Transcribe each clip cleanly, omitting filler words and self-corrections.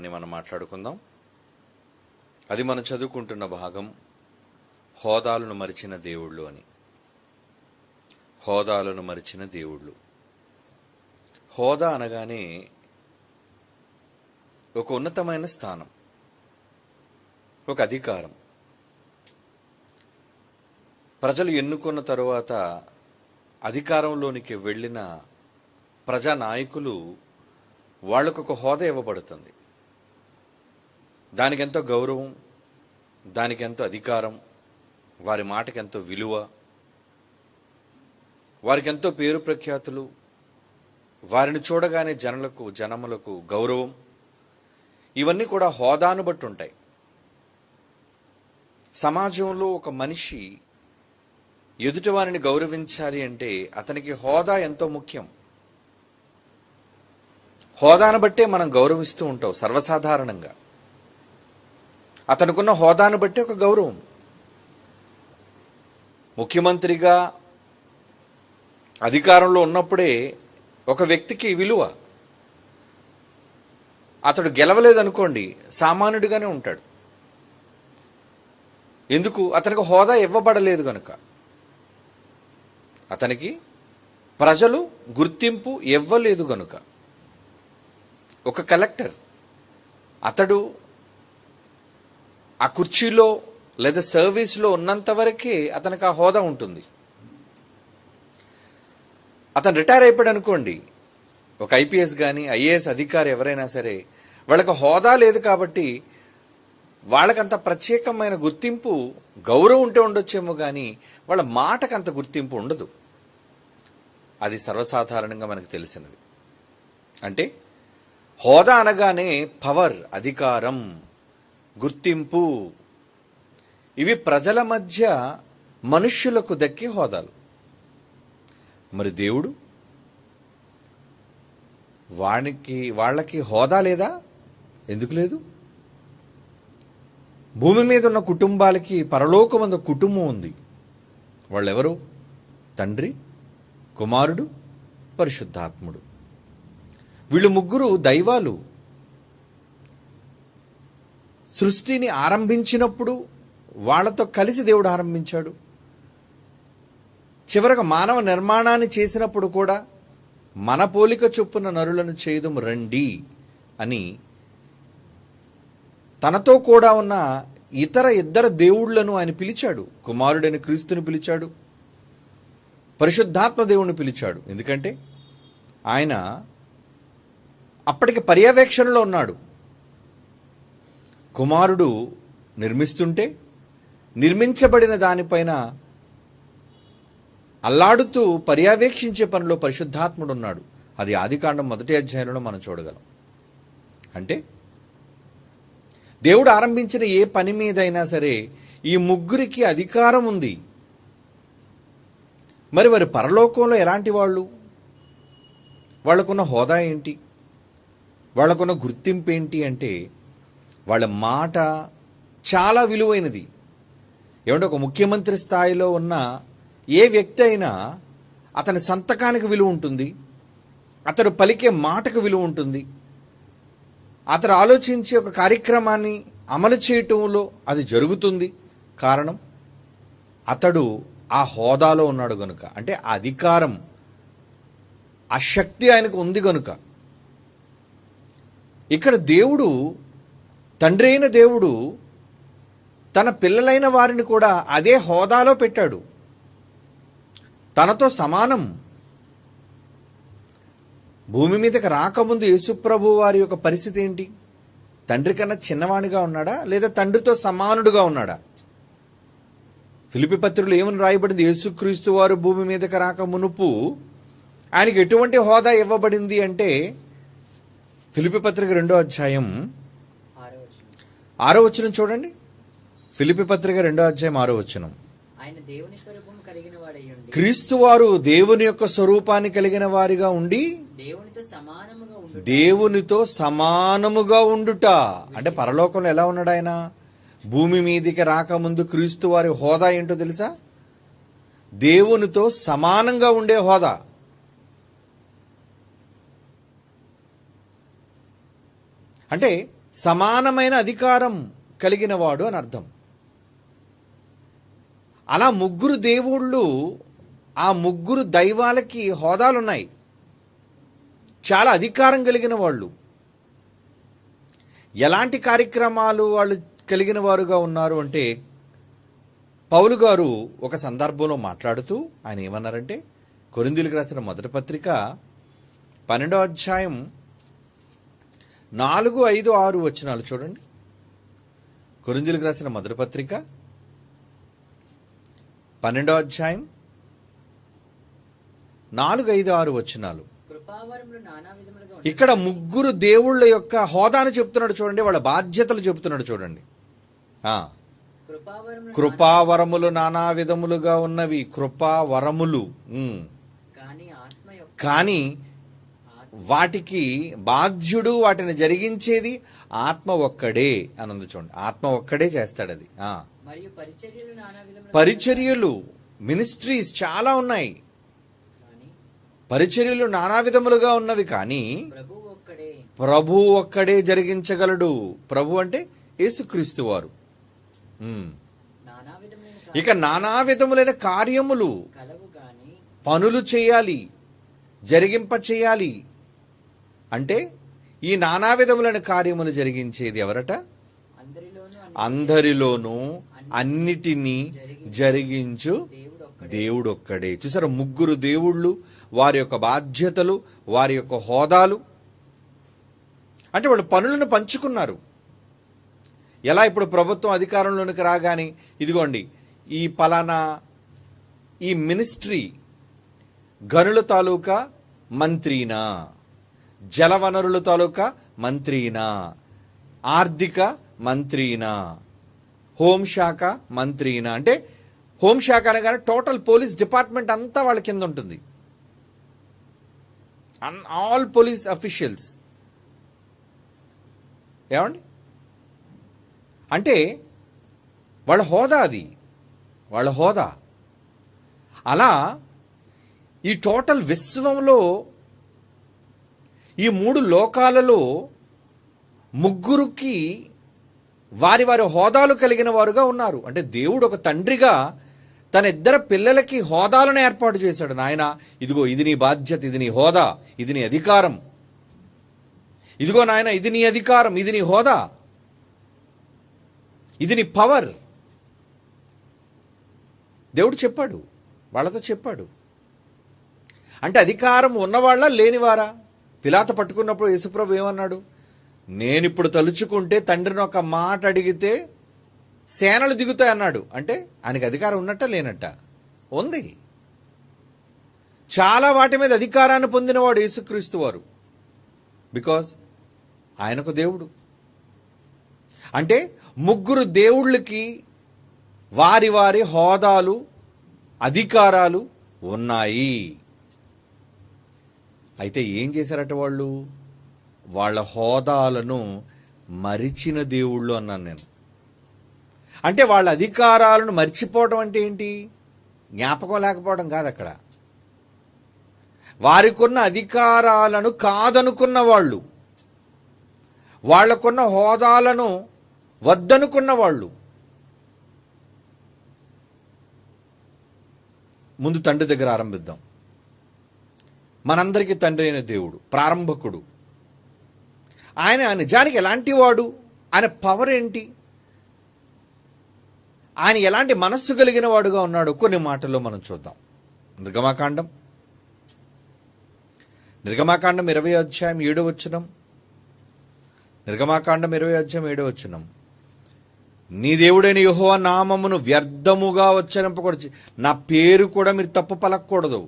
అని మనం మాట్లాడుకుందాం. అది మనం చదువుకుంటున్న భాగం హోదాలను మరిచిన దేవుళ్ళు అని. హోదాలను మరిచిన దేవుళ్ళు. హోదా అనగానే ఒక ఉన్నతమైన స్థానం, ఒక అధికారం. ప్రజలు ఎన్నుకున్న తరువాత అధికారంలోనికి వెళ్ళిన ప్రజానాయకులు వాళ్ళకు ఒక హోదా ఇవ్వబడుతుంది. దానికి ఎంతో గౌరవం, దానికి ఎంతో అధికారం, వారి మాటకి ఎంతో విలువ, వారికి ఎంతో పేరు ప్రఖ్యాతులు, వారిని చూడగానే జనములకు గౌరవం, ఇవన్నీ కూడా హోదాను బట్టి ఉంటాయి. సమాజంలో ఒక మనిషి ఎదుటివారిని గౌరవించాలి అంటే అతనికి హోదా ఎంతో ముఖ్యం. హోదాను బట్టే మనం గౌరవిస్తూ ఉంటాం సర్వసాధారణంగా. అతనుకున్న హోదాను బట్టి ఒక గౌరవం. ముఖ్యమంత్రిగా అధికారంలో ఉన్నప్పుడే ఒక వ్యక్తికి విలువ. అతడు గెలవలేదనుకోండి, సామాన్యుడిగానే ఉంటాడు. ఎందుకు? అతనికి హోదా ఇవ్వబడలేదు కనుక. అతనికి ప్రజలు గుర్తింపు ఇవ్వలేదు కనుక. ఒక కలెక్టర్, అతడు ఆ కుర్చీలో లేదా సర్వీస్లో ఉన్నంత వరకే అతనికి ఆ హోదా ఉంటుంది. అతను రిటైర్ అయిపోయాడు అనుకోండి, ఒక ఐపీఎస్ కానీ ఐఏఎస్ అధికారి ఎవరైనా సరే, వాళ్ళకి హోదా లేదు కాబట్టి వాళ్ళకంత ప్రత్యేకమైన గుర్తింపు, గౌరవం ఉంటే ఉండొచ్చేమో కానీ వాళ్ళ మాటకు అంత గుర్తింపు ఉండదు. అది సర్వసాధారణంగా మనకు తెలిసినది. అంటే హోదా అనగానే పవర్, అధికారం, గుర్తింపు, ఇవి ప్రజల మధ్య మనుష్యులకు దక్కే హోదాలు. మరి దేవుడు వాళ్ళకి హోదా లేదా? ఎందుకు లేదు? భూమి మీద ఉన్న కుటుంబాలకి పరలోకమందు కుటుంబం ఉంది. వాళ్ళెవరు? తండ్రి, కుమారుడు, పరిశుద్ధాత్ముడు. వీళ్ళు ముగ్గురు దైవాలు. సృష్టిని ఆరంభించినప్పుడు వాళ్ళతో కలిసి దేవుడు ఆరంభించాడు. చివరకు మానవ నిర్మాణాన్ని చేసినప్పుడు కూడా మన పోలిక చొప్పున నరులను చేయుదం రండి అని తనతో కూడా ఉన్న ఇద్దరు దేవుళ్లను ఆయన పిలిచాడు. కుమారుడైన క్రీస్తుని పిలిచాడు, పరిశుద్ధాత్మ దేవుని పిలిచాడు. ఎందుకంటే ఆయన అప్పటికి పర్యవేక్షణలో ఉన్నాడు. కుమారుడు నిర్మిస్తుంటే నిర్మించబడిన దానిపైన అల్లాడుతూ పర్యవేక్షించే పనిలో పరిశుద్ధాత్ముడు ఉన్నాడు. అది ఆదికాండం 1వ అధ్యాయంలో మనం చూడగలం. అంటే దేవుడు ఆరంభించిన ఏ పని మీదైనా సరే ఈ ముగ్గురికి అధికారం ఉంది. మరి వారి పరలోకంలో ఎలాంటి వాళ్ళు? వాళ్ళకున్న హోదా ఏంటి? వాళ్ళకున్న గుర్తింపు ఏంటి అంటే వాళ్ళ మాట చాలా విలువైనది. ఏమంటే ఒక ముఖ్యమంత్రి స్థాయిలో ఉన్న ఏ వ్యక్తి అయినా అతని సంతకానికి విలువ ఉంటుంది, అతడు పలికే మాటకు విలువ ఉంటుంది, అతడు ఆలోచించి ఒక కార్యక్రమాన్ని అమలు చేయటంలో అది జరుగుతుంది. కారణం అతడు ఆ హోదాలో ఉన్నాడు గనుక. అంటే ఆ అధికారం, ఆ శక్తి ఆయనకు ఉంది గనుక. ఇక్కడ దేవుడు, తండ్రి అయిన దేవుడు తన పిల్లలైన వారిని కూడా అదే హోదాలో పెట్టాడు, తనతో సమానం. భూమి మీదకి రాకముందు యేసుప్రభు వారి యొక్క పరిస్థితి ఏంటి? తండ్రి కన్నా చిన్నవాడిగా ఉన్నాడా, లేదా తండ్రితో సమానుడుగా ఉన్నాడా? ఫిలిప్పీ పత్రికలో ఏమని రాయబడింది? యేసుక్రీస్తు వారు భూమి మీదకి రాక మునుపు ఆయనకి ఎటువంటి హోదా ఇవ్వబడింది అంటే, ఫిలిప్పీ పత్రిక 2వ అధ్యాయం 6వ వచనం చూడండి. ఫిలిప్పీ పత్రిక 2వ అధ్యాయం 6వ వచనం. క్రీస్తు వారు దేవుని యొక్క స్వరూపాన్ని కలిగిన వారిగా ఉండి దేవునితో సమానముగా ఉండుట. అంటే పరలోకంలో ఎలా ఉన్నాడు ఆయన? భూమి మీదికి రాకముందు క్రీస్తు వారి హోదా ఏంటో తెలుసా? దేవునితో సమానంగా ఉండే హోదా. అంటే సమానమైన అధికారం కలిగిన వాడు అని అర్థం. అలా ముగ్గురు దేవుళ్ళు, ఆ ముగ్గురు దైవాలకి హోదాలున్నాయి, చాలా అధికారం కలిగిన వాళ్ళు. ఎలాంటి కార్యక్రమాలు వాళ్ళు కలిగిన వారుగా ఉన్నారు అంటే, పౌలు గారు ఒక సందర్భంలో మాట్లాడుతూ ఆయన ఏమన్నారంటే, కొరింథీయులకు రాసిన మొదటి పత్రిక 12వ అధ్యాయం 4, 5, 6 వచనాలు చూడండి. కొరింథీయులకు రాసిన మొదటి పత్రిక 12వ అధ్యాయం 4, 5, 6 వచనాలు. ఇక్కడ ముగ్గురు దేవుళ్ళ యొక్క హోదాను చెప్తున్నాడు చూడండి, వాళ్ళ బాధ్యతలు చెప్తున్నాడు చూడండి. కృపావరములు నానా విధములుగా ఉన్నవి. కృపావరములు, కానీ వాటికి బాధ్యుడు, వాటిని జరిగించేది ఆత్మ ఒక్కడే అని ఉంది చూడండి. ఆత్మ ఒక్కడే చేస్తాడు అది. పరిచర్యలు, మినిస్ట్రీస్ చాలా ఉన్నాయి, పరిచర్యలు నానా విధములుగా ఉన్నవి, కానీ ప్రభు ఒక్కడే జరిగించగలడు. ప్రభు అంటే యేసుక్రీస్తు వారు. ఇక నానా విధములైన కార్యములు, పనులు చేయాలి, జరిగింప చేయాలి. అంటే ఈ నానా విధములైన కార్యములు జరిగించేది ఎవరట? అందరిలోనూ అన్నిటినీ జరిగించు దేవుడు ఒక్కడే. చూసారా, ముగ్గురు దేవుళ్ళు, వారి యొక్క బాధ్యతలు, వారి యొక్క హోదాలు. అంటే వాళ్ళు పనులను పంచుకున్నారు. ఎలా ఇప్పుడు ప్రభుత్వం అధికారంలోనికి రాగానే, ఇదిగోండి ఈ పలానా ఈ మినిస్ట్రీ గనుల తాలూకా మంత్రినా, జలవనరుల తాలూకా మంత్రినా, ఆర్థిక మంత్రినా, హోంశాఖ మంత్రినా. అంటే హోంశాఖ అనగానే టోటల్ పోలీస్ డిపార్ట్మెంట్ అంతా వాళ్ళ కింద ఉంటుంది. All police officials. ఏమండి, అంటే వాళ్ళ హోదా అది, వాళ్ళ హోదా. అలా ఈ టోటల్ విశ్వంలో, ఈ 3 లోకాలలో ముగ్గురికి వారి వారి హోదాలు కలిగిన వారుగా ఉన్నారు. అంటే దేవుడు ఒక తండ్రిగా తన 2 పిల్లలకి హోదాలను ఏర్పాటు చేశాడు. నాయన, ఇదిగో ఇది నీ బాధ్యత, ఇది నీ హోదా, ఇది నీ అధికారం. ఇదిగో నాయన, ఇది నీ అధికారం, ఇది నీ హోదా, ఇది నీ పవర్. దేవుడు చెప్పాడు, వాళ్ళతో చెప్పాడు. అంటే అధికారం ఉన్నవాళ్ళ లేనివారా? పిలాతు పట్టుకున్నప్పుడు యేసుప్రభు ఏమన్నాడు? నేనిప్పుడు తలుచుకుంటే తండ్రిని ఒక మాట అడిగితే సేనలు దిగుతాయి అన్నాడు. అంటే ఆయనకి అధికారం ఉన్నట్ట లేనట్ట? ఉంది. చాలా వాటి మీద అధికారాన్ని పొందినవాడు యేసుక్రీస్తు వారు. బికాజ్ ఆయనకు దేవుడు. అంటే ముగ్గురు దేవుళ్ళకి వారి వారి హోదాలు, అధికారాలు ఉన్నాయి. అయితే ఏం చేశారట వాళ్ళు? వాళ్ళ హోదాలను మరిచిన దేవుళ్ళు అన్నాను నేను. అంటే వాళ్ళ అధికారాలను మర్చిపోవడం అంటే ఏంటి? జ్ఞాపకం లేకపోవడం కాదు. అక్కడ వారికున్న అధికారాలను కాదనుకున్న వాళ్ళు, వాళ్ళకున్న హోదాలను వద్దనుకున్న వాళ్ళు. ముందు తండ్రి దగ్గర ఆరంభిద్దాం. మనందరికీ తండ్రి అయిన దేవుడు, ప్రారంభకుడు. ఆయన నిజానికి ఎలాంటి వాడు? ఆయన పవర్ ఏంటి? ఆయన ఎలాంటి మనస్సు కలిగిన వాడుగా ఉన్నాడు? కొన్ని మాటల్లో మనం చూద్దాం. నిర్గమాకాండం 20వ అధ్యాయం 7వ వచనం. నిర్గమాకాండం 20వ అధ్యాయం 7వ వచనం. నీ దేవుడైన యెహోవా నామమును వ్యర్థముగా ఉచ్చరింపకూడదు. నా పేరు కూడా మీరు తప్పు పలకూడదు.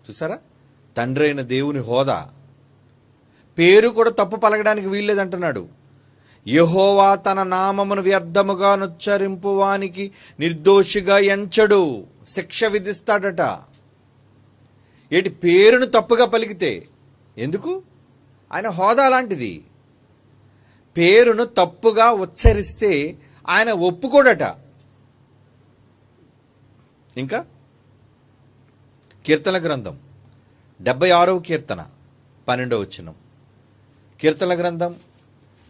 చూసారా, తండ్రి అయిన దేవుని హోదా. పేరు కూడా తప్పు పలకడానికి వీల్లేదంటున్నాడు. యెహోవా తన నామమును వ్యర్థముగా నుచ్చరింపు వానికి నిర్దోషిగా ఎంచడు, శిక్ష విధిస్తాడట. ఏటి పేరును తప్పుగా పలికితే ఎందుకు? ఆయన హోదా లాంటిది. పేరును తప్పుగా ఉచ్చరిస్తే ఆయన ఒప్పుకోడట. ఇంకా కీర్తన గ్రంథం 76వ కీర్తన 12వ వచనం. కీర్తన గ్రంథం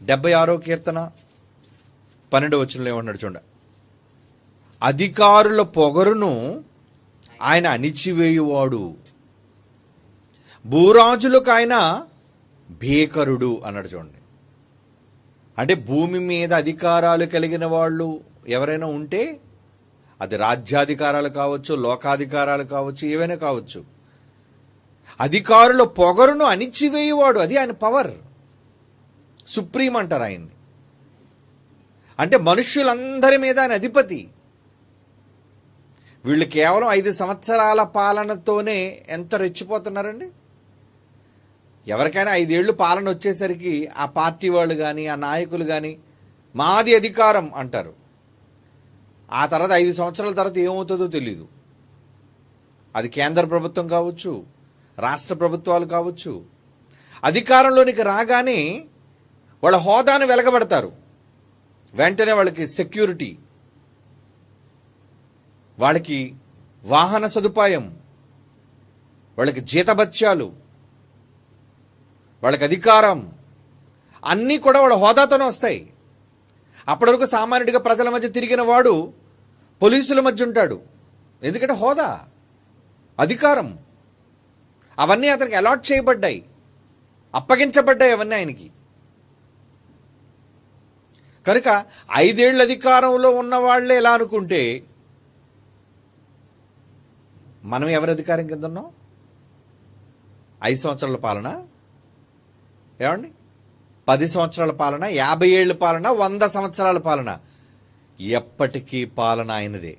76వ కీర్తన 12వ వచనంలో ఏమన్నాడు చూడండి. అధికారుల పొగరును ఆయన అణిచివేయువాడు, భూరాజులకు ఆయన భీకరుడు అన్నాడు చూడండి. అంటే భూమి మీద అధికారాలు కలిగిన వాళ్ళు ఎవరైనా ఉంటే, అది రాజ్యాధికారాలు కావచ్చు, లోకాధికారాలు కావచ్చు, ఏవైనా కావచ్చు, అధికారుల పొగరును అణిచివేయువాడు, అది ఆయన పవర్. సుప్రీం అంటారు ఆయన్ని. అంటే మనుష్యులందరి మీద ఆయన అధిపతి. వీళ్ళు కేవలం 5 సంవత్సరాల పాలనతోనే ఎంత రెచ్చిపోతున్నారండి. ఎవరికైనా 5 ఏళ్ళు పాలన వచ్చేసరికి ఆ పార్టీ వాళ్ళు కానీ, ఆ నాయకులు కానీ మాది అధికారం అంటారు. ఆ తర్వాత 5 సంవత్సరాల తర్వాత ఏమవుతుందో తెలీదు. అది కేంద్ర ప్రభుత్వం కావచ్చు, రాష్ట్ర ప్రభుత్వాలు కావచ్చు. అధికారంలోనికి రాగానే వాళ్ళ హోదాను వెలగబెడతారు. వెంటనే వాళ్ళకి సెక్యూరిటీ, వాళ్ళకి వాహన సదుపాయం, వాళ్ళకి జీతభత్యాలు, వాళ్ళకి అధికారం, అన్నీ కూడా వాళ్ళ హోదాతోనే వస్తాయి. అప్పటి వరకు సామాన్యుడిగా ప్రజల మధ్య తిరిగిన వాడు పోలీసుల మధ్య ఉంటాడు. ఎందుకంటే హోదా, అధికారం అవన్నీ అతనికి అలాట్ చేయబడ్డాయి, అప్పగించబడ్డాయి అవన్నీ ఆయనకి. కనుక 5 ఏళ్ళ అధికారంలో ఉన్న వాళ్ళే ఎలా అనుకుంటే, మనం ఎవరి అధికారం కింద ఉన్నాం? 5 సంవత్సరాల పాలన, ఏమండి, 10 సంవత్సరాల పాలన, 50 ఏళ్ళ పాలన, 100 సంవత్సరాల పాలన, ఎప్పటికీ పాలన ఆయనదే.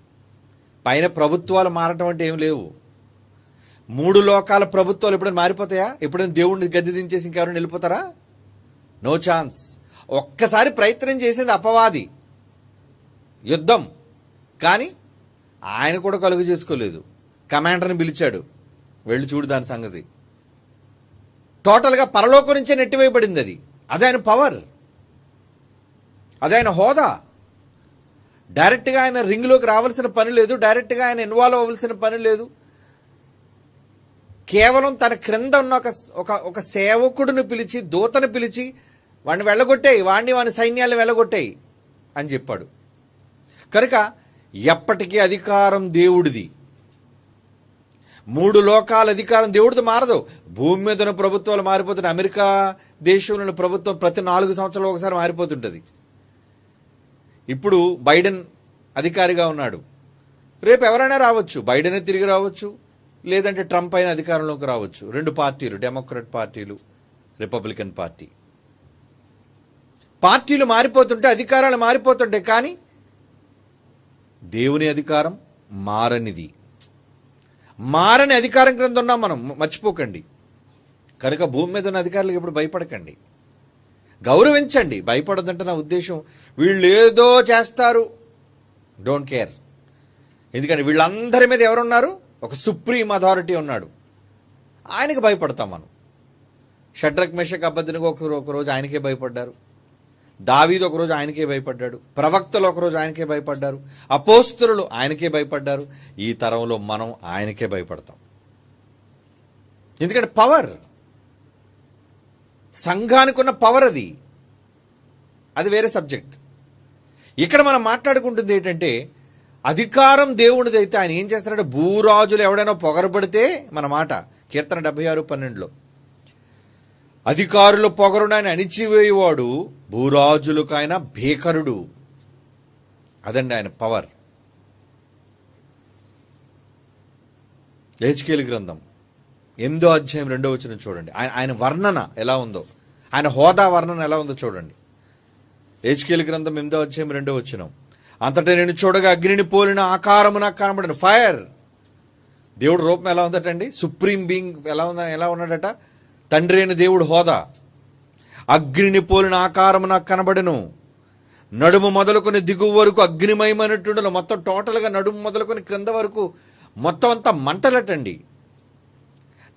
పైన ప్రభుత్వాలు మారటం అంటే ఏం లేవు. 3 లోకాల ప్రభుత్వాలు ఎప్పుడైనా మారిపోతాయా? ఎప్పుడైనా దేవుడిని గద్దె దించేసి ఇంకెవరైనా వెళ్ళిపోతారా? No chance. ఒక్కసారి ప్రయత్నం చేసింది అపవాది, యుద్ధం. కానీ ఆయన కూడా కలుగు చేసుకోలేదు. కమాండర్ని పిలిచాడు, వెళ్ళి చూడు దాని సంగతి. టోటల్గా పరలోకం నుంచే నెట్టివేయబడింది అది. అదే ఆయన పవర్, అదే ఆయన హోదా. డైరెక్ట్గా ఆయన రింగ్లోకి రావాల్సిన పని లేదు, డైరెక్ట్గా ఆయన ఇన్వాల్వ్ అవ్వాల్సిన పని లేదు. కేవలం తన క్రింద ఉన్న ఒక సేవకుడిని పిలిచి, దూతను పిలిచి, వాడిని వెళ్ళగొట్టాయి, వాడి సైన్యాలను వెళ్ళగొట్టాయి అని చెప్పాడు. కనుక ఎప్పటికీ అధికారం దేవుడిది. 3 లోకాల అధికారం దేవుడిది మారదు. భూమి మీద ఉన్న ప్రభుత్వాలు మారిపోతున్నాయి. అమెరికా దేశంలోని ప్రభుత్వం ప్రతి 4 సంవత్సరాలు ఒకసారి మారిపోతుంటుంది. ఇప్పుడు బైడెన్ అధికారిగా ఉన్నాడు, రేపు ఎవరైనా రావచ్చు. బైడెనే తిరిగి రావచ్చు, లేదంటే ట్రంప్ అయిన అధికారంలోకి రావచ్చు. 2 పార్టీలు, డెమోక్రాట్ పార్టీలు, రిపబ్లికన్ పార్టీ. పార్టీలు మారిపోతుంటే, అధికారాలు మారిపోతుంటాయి, కానీ దేవుని అధికారం మారనిది. మారని అధికారం క్రింద ఉన్నాం మనం, మర్చిపోకండి. కనుక భూమి మీద ఉన్న అధికారులకు ఎప్పుడు భయపడకండి, గౌరవించండి. భయపడదంటే నా ఉద్దేశం వీళ్ళు ఏదో చేస్తారు, డోంట్ కేర్. ఎందుకంటే వీళ్ళందరి మీద ఎవరున్నారు? ఒక సుప్రీం అథారిటీ ఉన్నాడు, ఆయనకి భయపడతాం మనం. షడ్రక్ మెషక్ అబేద్నెగో ఒకరోజు ఆయనకే భయపడ్డారు, దావీదు ఒకరోజు ఆయనకే భయపడ్డాడు, ప్రవక్తలు ఒకరోజు ఆయనకే భయపడ్డారు, అపోస్తలులు ఆయనకే భయపడ్డారు. ఈ తరంలో మనం ఆయనకే భయపడతాం. ఎందుకంటే పవర్, సంఘానికి ఉన్న పవర్ అది వేరే సబ్జెక్ట్. ఇక్కడ మనం మాట్లాడుకుంటుంది ఏంటంటే, అధికారం దేవుడిది అయితే ఆయన ఏం చేస్తారంటే, భూరాజులు ఎవడైనా పొగరబడితే, మన మాట కీర్తన 76:12లో, అధికారుల పొగరును ఆయన అణిచివేయువాడు, భూరాజులకు ఆయన భీకరుడు. అదండి ఆయన పవర్. హెజ్కేలు గ్రంథం 8వ అధ్యాయం 2వ వచనం చూడండి. ఆయన వర్ణన ఎలా ఉందో, ఆయన హోదా వర్ణన ఎలా ఉందో చూడండి. హెజ్కేలు గ్రంథం 8వ అధ్యాయం 2వ వచనం. అంతటా నేను చూడగా అగ్నిని పోలిన ఆకారము నాకు కనబడిన, ఫైర్. దేవుడు రూపం ఎలా ఉందటండి? సుప్రీం బీయింగ్ ఎలా ఉన్నాడట? తండ్రి అయిన దేవుడు హోదా. అగ్నిని పోలిన ఆకారము నాకు కనబడెను, నడుము మొదలుకొని దిగువ వరకు అగ్నిమయమైనట్టుండను. మొత్తం టోటల్గా నడుము మొదలుకొని క్రింద వరకు మొత్తం అంతా మంటలటండి.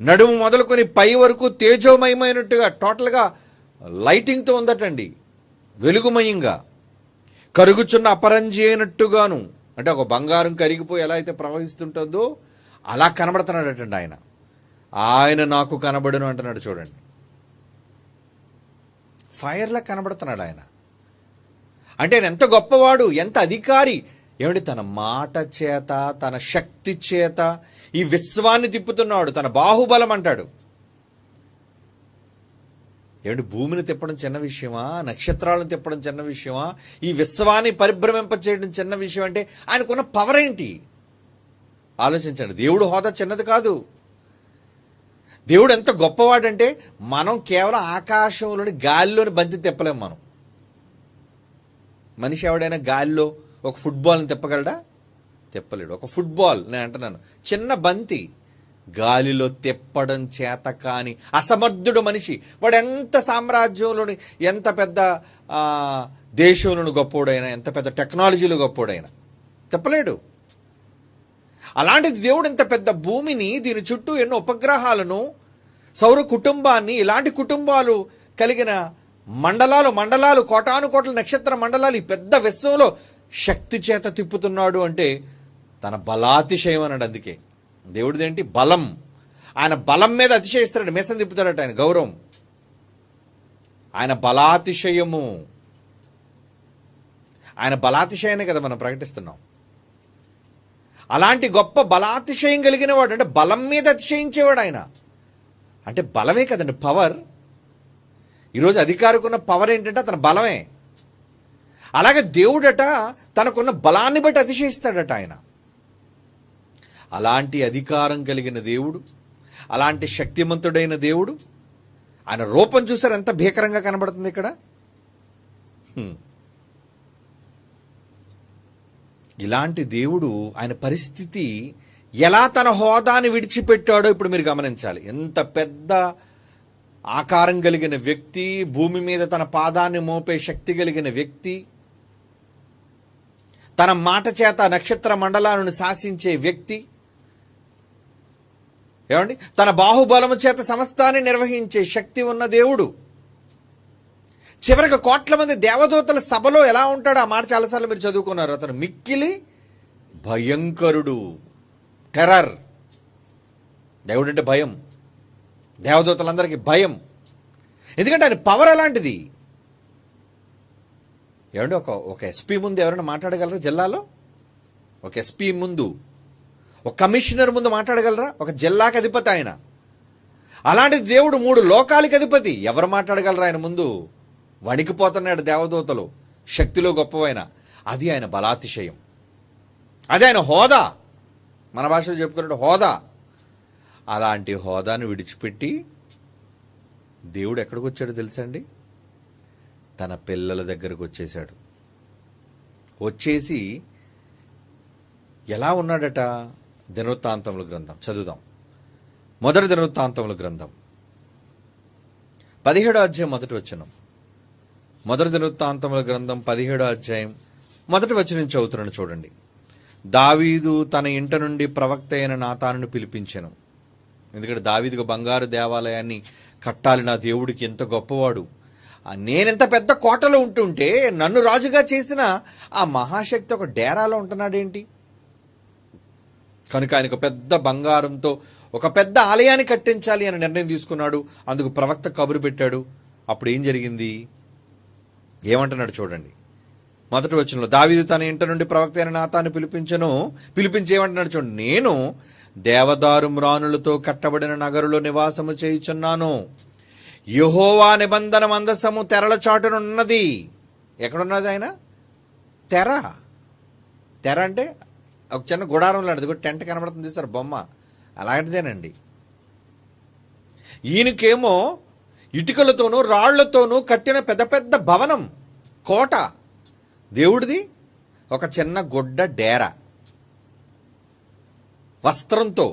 నడుము మొదలుకొని పై వరకు తేజోమయమైనట్టుగా టోటల్గా లైటింగ్తో ఉందటండి, వెలుగుమయంగా. కరుగుచున్న అపరంజి అయినట్టుగాను, అంటే ఒక బంగారం కరిగిపోయి ఎలా అయితే ప్రవహిస్తుంటుందో అలా కనబడుతున్నాడటండి ఆయన. ఆయన నాకు కనబడును అంటున్నాడు చూడండి. ఫైర్లా కనబడుతున్నాడు ఆయన. అంటే ఆయన ఎంత గొప్పవాడు, ఎంత అధికారి. ఏమంటే తన మాట చేత, తన శక్తి చేత ఈ విశ్వాన్ని తిప్పుతున్నాడు. తన బాహుబలం అంటాడు. ఏమంటే భూమిని తిప్పడం చిన్న విషయమా? నక్షత్రాలను తిప్పడం చిన్న విషయమా? ఈ విశ్వాన్ని పరిభ్రమింప చేయడం చిన్న విషయం అంటే ఆయనకున్న పవర్ ఏంటి ఆలోచించండి. దేవుడు హోదా చిన్నది కాదు. దేవుడు ఎంత గొప్పవాడంటే మనం కేవలం ఆకాశంలోని గాలిలోని బంతి తిప్పలేం. మనం మనిషి ఎవడైనా గాలిలో ఒక ఫుట్బాల్ని తిప్పగలడా? తిప్పలేడు. ఒక ఫుట్బాల్ నేను అంటున్నాను, చిన్న బంతి గాలిలో తిప్పడం చేత కాని అసమర్థుడు మనిషి. వాడు ఎంత సామ్రాజ్యంలోని, ఎంత పెద్ద దేశంలోని గొప్పోడైనా, ఎంత పెద్ద టెక్నాలజీలో గొప్పోడైనా తిప్పలేడు. అలాంటిది దేవుడు ఇంత పెద్ద భూమిని, దీని చుట్టూ ఎన్నో ఉపగ్రహాలను, సౌర కుటుంబాన్ని, ఇలాంటి కుటుంబాలు కలిగిన మండలాలు, కోటాను కోట్ల నక్షత్ర మండలాలు, ఈ పెద్ద విశ్వంలో శక్తి చేత తిప్పుతున్నాడు అంటే తన బలాతిశయం అన్నాడు. అందుకే దేవుడిదేంటి? బలం. ఆయన బలం మీద అతిశయిస్తాడు. మేసం తిప్పుతాడట ఆయన గౌరవం. ఆయన బలాతిశయము. ఆయన బలాతిశయాన్ని కదా మనం ప్రకటిస్తున్నాం. అలాంటి గొప్ప బలాతిశయం కలిగిన వాడు, అంటే బలం మీద అతిశయించేవాడు ఆయన. అంటే బలమే కదండి పవర్. ఈరోజు అధికారికి ఉన్న పవర్ ఏంటంటే అతని బలమే. అలాగే దేవుడట తనకున్న బలాన్ని బట్టి అతిశయిస్తాడట ఆయన. అలాంటి అధికారం కలిగిన దేవుడు, అలాంటి శక్తిమంతుడైన దేవుడు, ఆయన రూపం చూసారు ఎంత భీకరంగా కనబడుతుంది ఇక్కడ. ఇలాంటి దేవుడు ఆయన పరిస్థితి ఎలా తన హోదాని విడిచిపెట్టాడో ఇప్పుడు మీరు గమనించాలి. ఎంత పెద్ద ఆకారం కలిగిన వ్యక్తి, భూమి మీద తన పాదాన్ని మోపే శక్తి కలిగిన వ్యక్తి, తన మాట చేత నక్షత్ర మండలాలను శాసించే వ్యక్తి, ఏమండి తన బాహుబలము చేత సమస్తాన్ని నిర్వహించే శక్తి ఉన్న దేవుడు. చివరికి కోట్ల మంది దేవదూతల సభలో ఎలా ఉంటాడో ఆ మాట చాలాసార్లు మీరు చదువుకున్నారు. అతను మిక్కిలి భయంకరుడు, టెర్రర్. దేవుడు అంటే భయం, దేవదూతలందరికీ భయం. ఎందుకంటే ఆయన పవర్ అలాంటిది. ఏమంటే ఒక ఎస్పీ ముందు ఎవరైనా మాట్లాడగలరా జిల్లాలో? ఒక ఎస్పీ ముందు, ఒక కమిషనర్ ముందు మాట్లాడగలరా? ఒక జిల్లాకి అధిపతి ఆయన. అలాంటి దేవుడు 3 లోకాలకి అధిపతి. ఎవరు మాట్లాడగలరా ఆయన ముందు? వణికిపోతున్నాడు దేవదూతలు, శక్తిలో గొప్పవైన. అది ఆయన బలాతిశయం, అది ఆయన హోదా. మన భాషలో చెప్పుకున్నట్టు హోదా. అలాంటి హోదాను విడిచిపెట్టి దేవుడు ఎక్కడికి వచ్చాడో తెలుసా అండి? తన పిల్లల దగ్గరకు వచ్చేసాడు. వచ్చేసి ఎలా ఉన్నాడట? దినవృత్తాంతముల గ్రంథం చదువుదాం. మొదటి దినవృత్తాంతముల గ్రంథం 17వ అధ్యాయం 1వ వచనం. మొదటి దినవృత్తాంతముల గ్రంథం 17వ అధ్యాయం 1వ వచనం చదువుతున్నాను చూడండి. దావీదు తన ఇంట నుండి ప్రవక్త అయిన నాతానును పిలిపించెను. ఎందుకంటే దావీదుకు బంగారు దేవాలయాన్ని కట్టాలి, నా దేవుడికి ఎంత గొప్పవాడు. నేనెంత పెద్ద కోటలో ఉంటుంటే నన్ను రాజుగా చేసిన ఆ మహాశక్తి ఒక డేరాలో ఉంటున్నాడేంటి? కనుక ఆయనకు పెద్ద బంగారంతో ఒక పెద్ద ఆలయాన్ని కట్టించాలి అని నిర్ణయం తీసుకున్నాడు. అందుకు ప్రవక్త కబురు పెట్టాడు. అప్పుడు ఏం జరిగింది? ఏమంటున్నాడు చూడండి. మొదటి వచనంలో, దావీదు తన ఇంట నుండి ప్రవక్త అయిన నాతాను పిలిపించి ఏమంటున్నాడు చూడండి. నేను దేవదారు మ్రానులతో కట్టబడిన నగరులో నివాసము చేయుచున్నాను. యెహోవా నిబంధన మందసము తెరల చాటునున్నది. ఎక్కడున్నది ఆయన? తెర అంటే ఒక చిన్న గుడారం లాంటిది, ఒక టెంట్ కనబడుతుంది సార్, బొమ్మ అలాంటిదేనండి. ఈయనకేమో ఇటుకలతోనూ రాళ్లతోనూ కట్టిన పెద్ద పెద్ద భవనం, కోట. దేవుడిది ఒక చిన్న గుడ్డ డేరా, వస్త్రంతో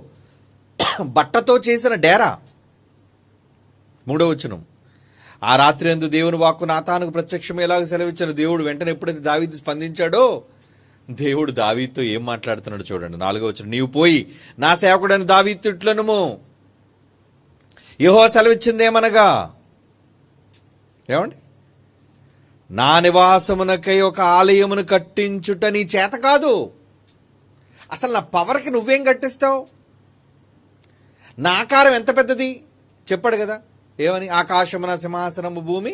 బట్టతో చేసిన డేరా. 3వ వచనం, ఆ రాత్రి యందు దేవుని వాక్కు నాతానుకు ప్రత్యక్షం ఎలాగ సెలవిచ్చాను. దేవుడు వెంటనే ఎప్పుడైతే దావీదు స్పందించాడో, దేవుడు దావీదుతో ఏం మాట్లాడుతున్నాడు చూడండి. 4వ వచనం, నీవు పోయి నా సేవకుడని దావీదు ఇట్లనుము, యెహోవా సెలవిచ్చిందేమనగా, ఏమండి, నా నివాసమునకై ఒక ఆలయమును కట్టించుట నీ చేత కాదు. అసలు నా పవర్కి నువ్వేం కట్టిస్తావు? నా ఆకారం ఎంత పెద్దది చెప్పాడు కదా. ఏమని? ఆకాశమున సింహాసనము, భూమి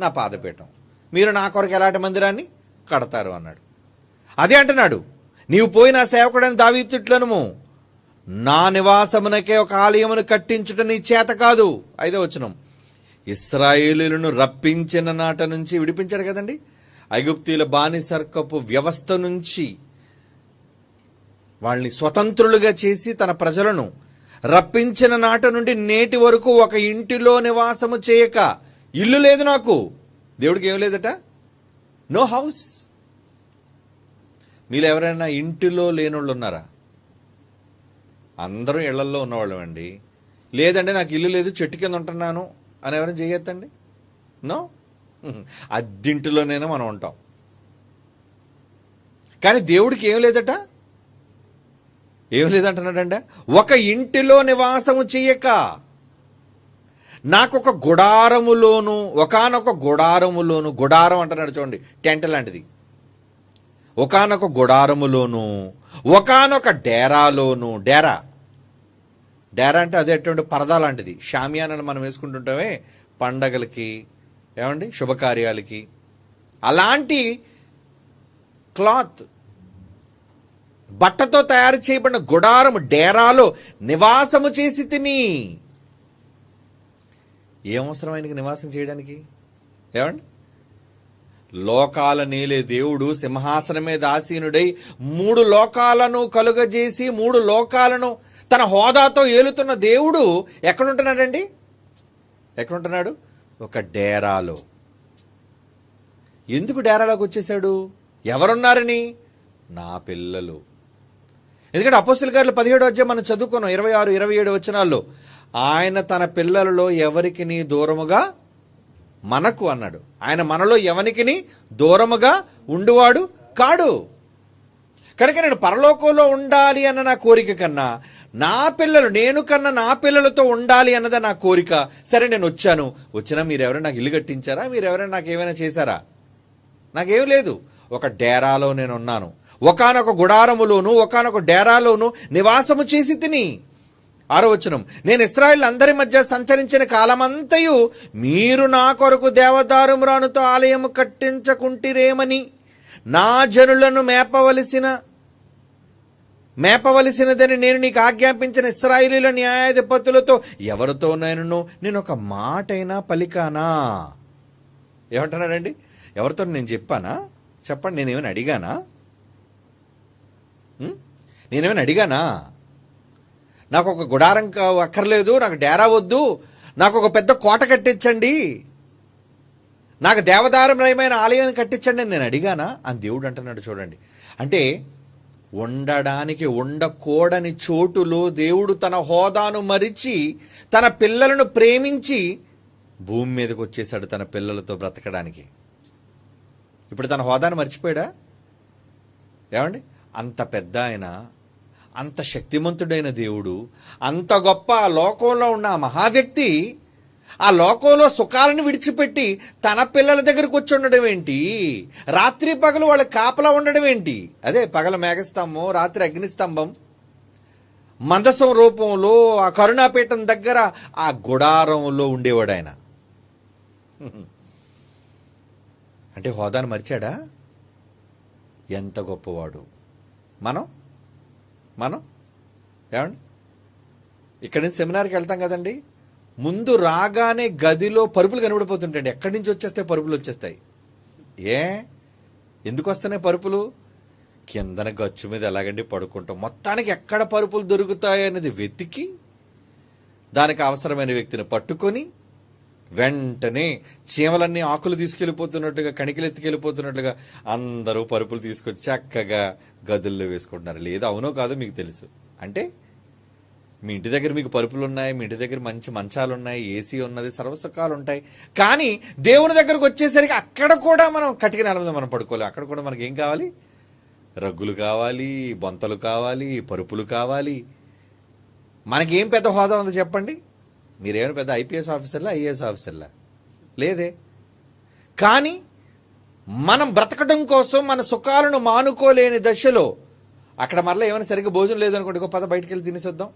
నా పాదపీఠం, మీరు నా కొరకు ఎలాంటి మందిరాన్ని కడతారు అన్నాడు. అదే అంటున్నాడు, నీవు పోయి నా సేవకుడని దావీదును నా నివాసమునకే ఒక ఆలయమును కట్టించుట నీ చేత కాదు. 5వ వచనం, ఇశ్రాయేలీయులను రప్పించిన నాట నుంచి విడిపించాడు కదండి, ఐగుప్తీయుల బానిసర్కపు వ్యవస్థ నుంచి వాళ్ళని స్వతంత్రులుగా చేసి తన ప్రజలను రప్పించిన నాట నుండి నేటి వరకు ఒక ఇంటిలో నివాసము చేయక, ఇల్లు లేదు నాకు, దేవుడికి ఏం లేదట, నో హౌస్. మీరు ఎవరైనా ఇంటిలో లేనోళ్ళు ఉన్నారా? అందరూ ఇళ్లల్లో ఉన్నవాళ్ళం అండి. లేదంటే నాకు ఇల్లు లేదు, చెట్టు కింద ఉంటున్నాను అని ఎవరైనా చేయొద్దండి? నో, అద్దింటిలోనైనా మనం ఉంటాం. కానీ దేవుడికి ఏం లేదట, ఏం లేదంటున్నాడంటే, ఒక ఇంటిలో నివాసము చెయ్యక, నాకొక గుడారములోను, ఒకానొక గుడారములోను, గుడారం అంటున్నాడు చూడండి, టెంట్ లాంటిది, ఒకానొక గుడారములోను, ఒకానొక డేరాలోను, డేరా అంటే అదే అటువంటి పరదా లాంటిది, షామియానని మనం వేసుకుంటుంటామే పండగలకి, ఏమండి, శుభకార్యాలకి, అలాంటి క్లాత్ బట్టతో తయారు చేయబడిన గుడారము, డేరాలో నివాసము చేసి తిని. ఏమవసరం ఆయనకి నివాసం చేయడానికి? ఏమండి, లోకాల నేలే దేవుడు సింహాసనం మీద ఆసీనుడై 3 లోకాలను కలుగజేసి 3 లోకాలను తన హోదాతో ఏలుతున్న దేవుడు ఎక్కడుంటున్నాడండి? ఎక్కడుంటున్నాడు? ఒక డేరాలో. ఎందుకు డేరాలోకి వచ్చేసాడు? ఎవరున్నారని? నా పిల్లలు. ఎందుకంటే అపోస్తలుల కార్యాలు 17వ అధ్యాయం మనం చదువుకున్నాం, 26, 27 వచనాల్లో, ఆయన తన పిల్లలలో ఎవరికి దూరముగా మనకు అన్నాడు. ఆయన మనలో ఎవరికి దూరముగా ఉండువాడు కాడు. కనుక నేను పరలోకంలో ఉండాలి అన్న నా కోరిక కన్నా నా పిల్లలు, నేను కన్నా నా పిల్లలతో ఉండాలి అన్నదే నా కోరిక. సరే, నేను వచ్చినా మీరెవరైనా నాకు ఇల్లు కట్టించారా? మీరెవరైనా నాకు ఏమైనా చేశారా? నాకేం లేదు. ఒక డేరాలో నేను ఉన్నాను, ఒకానొక గుడారములోను, ఒకానొక డేరాలోను నివాసము చేసి తిని. 6వ వచనం, నేను ఇశ్రాయేలు అందరి మధ్య సంచరించిన కాలమంతయు మీరు నా కొరకు దేవదారుమ్రానుతో ఆలయము కట్టించకుంటిరేమని నా జనులను మేపవలసినదని నేను నీకు ఆజ్ఞాపించిన ఇశ్రాయేలీయుల న్యాయాధిపతులతో ఎవరితోనైనా నేను ఒక మాటైనా పలికానా? ఏమంటున్నాడండి? ఎవరితో నేను చెప్పానా? చెప్పండి, నేనేమైనా అడిగానా? నాకు ఒక గుడారం అక్కర్లేదు, నాకు డేరా వద్దు, నాకు ఒక పెద్ద కోట కట్టించండి, నాకు దేవదారుమయమైన ఆలయం కట్టించండి అని నేను అడిగానా అని దేవుడు అంటున్నాడు. చూడండి, అంటే ఉండడానికి ఉండకూడని చోటులో దేవుడు తన హోదాను మరిచి తన పిల్లలను ప్రేమించి భూమి మీదకి వచ్చేసాడు తన పిల్లలతో బ్రతకడానికి. ఇప్పుడు తన హోదాను మర్చిపోయాడా? ఏమండి, అంత పెద్ద ఆయన, అంత శక్తిమంతుడైన దేవుడు, అంత గొప్ప ఆ లోకంలో ఉన్న ఆ మహావ్యక్తి ఆ లోకంలో సుఖాలను విడిచిపెట్టి తన పిల్లల దగ్గరకు వచ్చి ఉండడం ఏంటి? రాత్రి పగలు వాళ్ళ కాపలా ఉండడం ఏంటి? అదే పగల మేఘస్తంభం, రాత్రి అగ్నిస్తంభం, మందసం రూపంలో ఆ కరుణాపీఠం దగ్గర ఆ గుడారంలో ఉండేవాడు ఆయన. అంటే హోదాను మరిచాడా? ఎంత గొప్పవాడు! మనం ఏమండి, ఇక్కడి నుంచి సెమినార్కి వెళ్తాం కదండి, ముందు రాగానే గదిలో పరుపులు కనబడిపోతుంటాయండి. ఎక్కడి నుంచి వచ్చేస్తాయి? పరుపులు వచ్చేస్తాయి. ఎందుకు వస్తున్నాయి పరుపులు? కిందన గచ్చు మీద ఎలాగండి పడుకుంటాం. మొత్తానికి ఎక్కడ పరుపులు దొరుకుతాయి అనేది వెతికి దానికి అవసరమైన వ్యక్తిని పట్టుకొని వెంటనే చీమలన్నీ ఆకులు తీసుకెళ్ళిపోతున్నట్టుగా, కణికలు ఎత్తుకెళ్ళిపోతున్నట్లుగా అందరూ పరుపులు తీసుకొచ్చి చక్కగా గదుల్లో వేసుకుంటున్నారు. లేదా అవునో కాదో మీకు తెలుసు. అంటే మీ ఇంటి దగ్గర మీకు పరుపులు ఉన్నాయి, మీ ఇంటి దగ్గర మంచి మంచాలు ఉన్నాయి, ఏసీ ఉన్నది, సర్వసుఖాలు ఉంటాయి. కానీ దేవుని దగ్గరకు వచ్చేసరికి అక్కడ కూడా మనం కటిక నేల మీద మనం పడుకోవాలి. అక్కడ కూడా మనకి ఏం కావాలి? రగ్గులు కావాలి, బొంతలు కావాలి, పరుపులు కావాలి. మనకేం పెద్ద హోదా ఉందో చెప్పండి? మీరేమైనా పెద్ద ఐపీఎస్ ఆఫీసర్లా, ఐఏఎస్ ఆఫీసర్లా? లేదే. కానీ మనం బ్రతకడం కోసం మన సుఖాలను మానుకోలేని దశలో అక్కడ మరలా ఏమైనా సరిగ్గా భోజనం లేదనుకోండి, ఇంకో పద బయటికి వెళ్ళి తినేసి వద్దాం.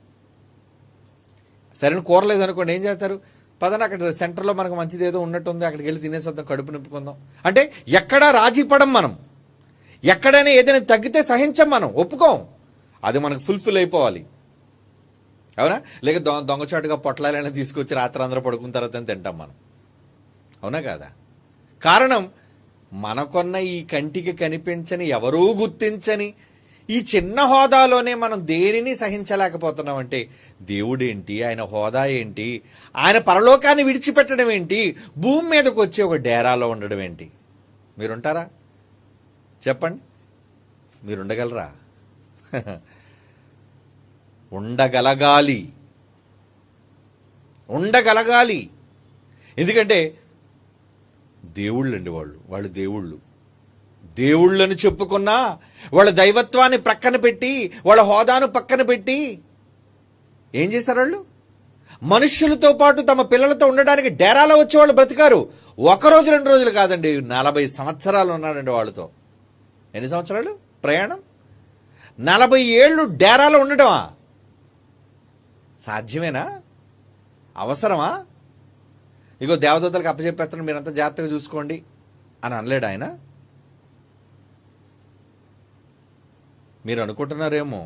సరైన కూర లేదనుకోండి, ఏం చేస్తారు? పదండి అక్కడ సెంటర్లో మనకు మంచిది ఏదో ఉన్నట్టుంది, అక్కడికి వెళ్ళి తినేసొద్దాం, కడుపు నింపుకుందాం అంటే ఎక్కడా రాజీ పడం మనం. ఎక్కడైనా ఏదైనా తగ్గితే సహించం మనం, ఒప్పుకోం. అది మనకు ఫుల్ఫిల్ అయిపోవాలి, అవునా? లేక దొంగచాటుగా పొట్లాలైనా తీసుకొచ్చి రాత్రి అందరూ పడుకున్న తర్వాత తింటాం మనం, అవునా కాదా? కారణం మనకున్న ఈ కంటికి కనిపించని, ఎవరూ గుర్తించని ఈ చిన్న హోదాలోనే మనం దేనిని సహించలేకపోతున్నామంటే దేవుడేంటి, ఆయన హోదా ఏంటి, ఆయన పరలోకాన్ని విడిచిపెట్టడం ఏంటి, భూమి మీదకి వచ్చి ఒక డేరాలో ఉండడం ఏంటి? మీరుంటారా చెప్పండి? మీరు ఉండగలరా? ఉండగలగాలి, ఉండగలగాలి. ఎందుకంటే దేవుళ్ళండి వాళ్ళు దేవుళ్ళని చెప్పుకున్నా వాళ్ళ దైవత్వాన్ని ప్రక్కన పెట్టి, వాళ్ళ హోదాను పక్కన పెట్టి ఏం చేశారు వాళ్ళు? మనుష్యులతో పాటు తమ పిల్లలతో ఉండడానికి డేరాలో వచ్చేవాళ్ళు బ్రతికారు. 1 రోజు 2 రోజులు కాదండి, 40 సంవత్సరాలు ఉన్నాడండి వాళ్ళతో. ఎన్ని సంవత్సరాలు ప్రయాణం? 40 ఏళ్ళు డేరాలో ఉండటమా? సాధ్యమేనా? అవసరమా? ఇగో దేవదూతలకు అప్పచెప్పేస్తాను, మీరంతా జాగ్రత్తగా చూసుకోండి అని అనలేడు ఆయన? మీరు అనుకుంటున్నారేమో,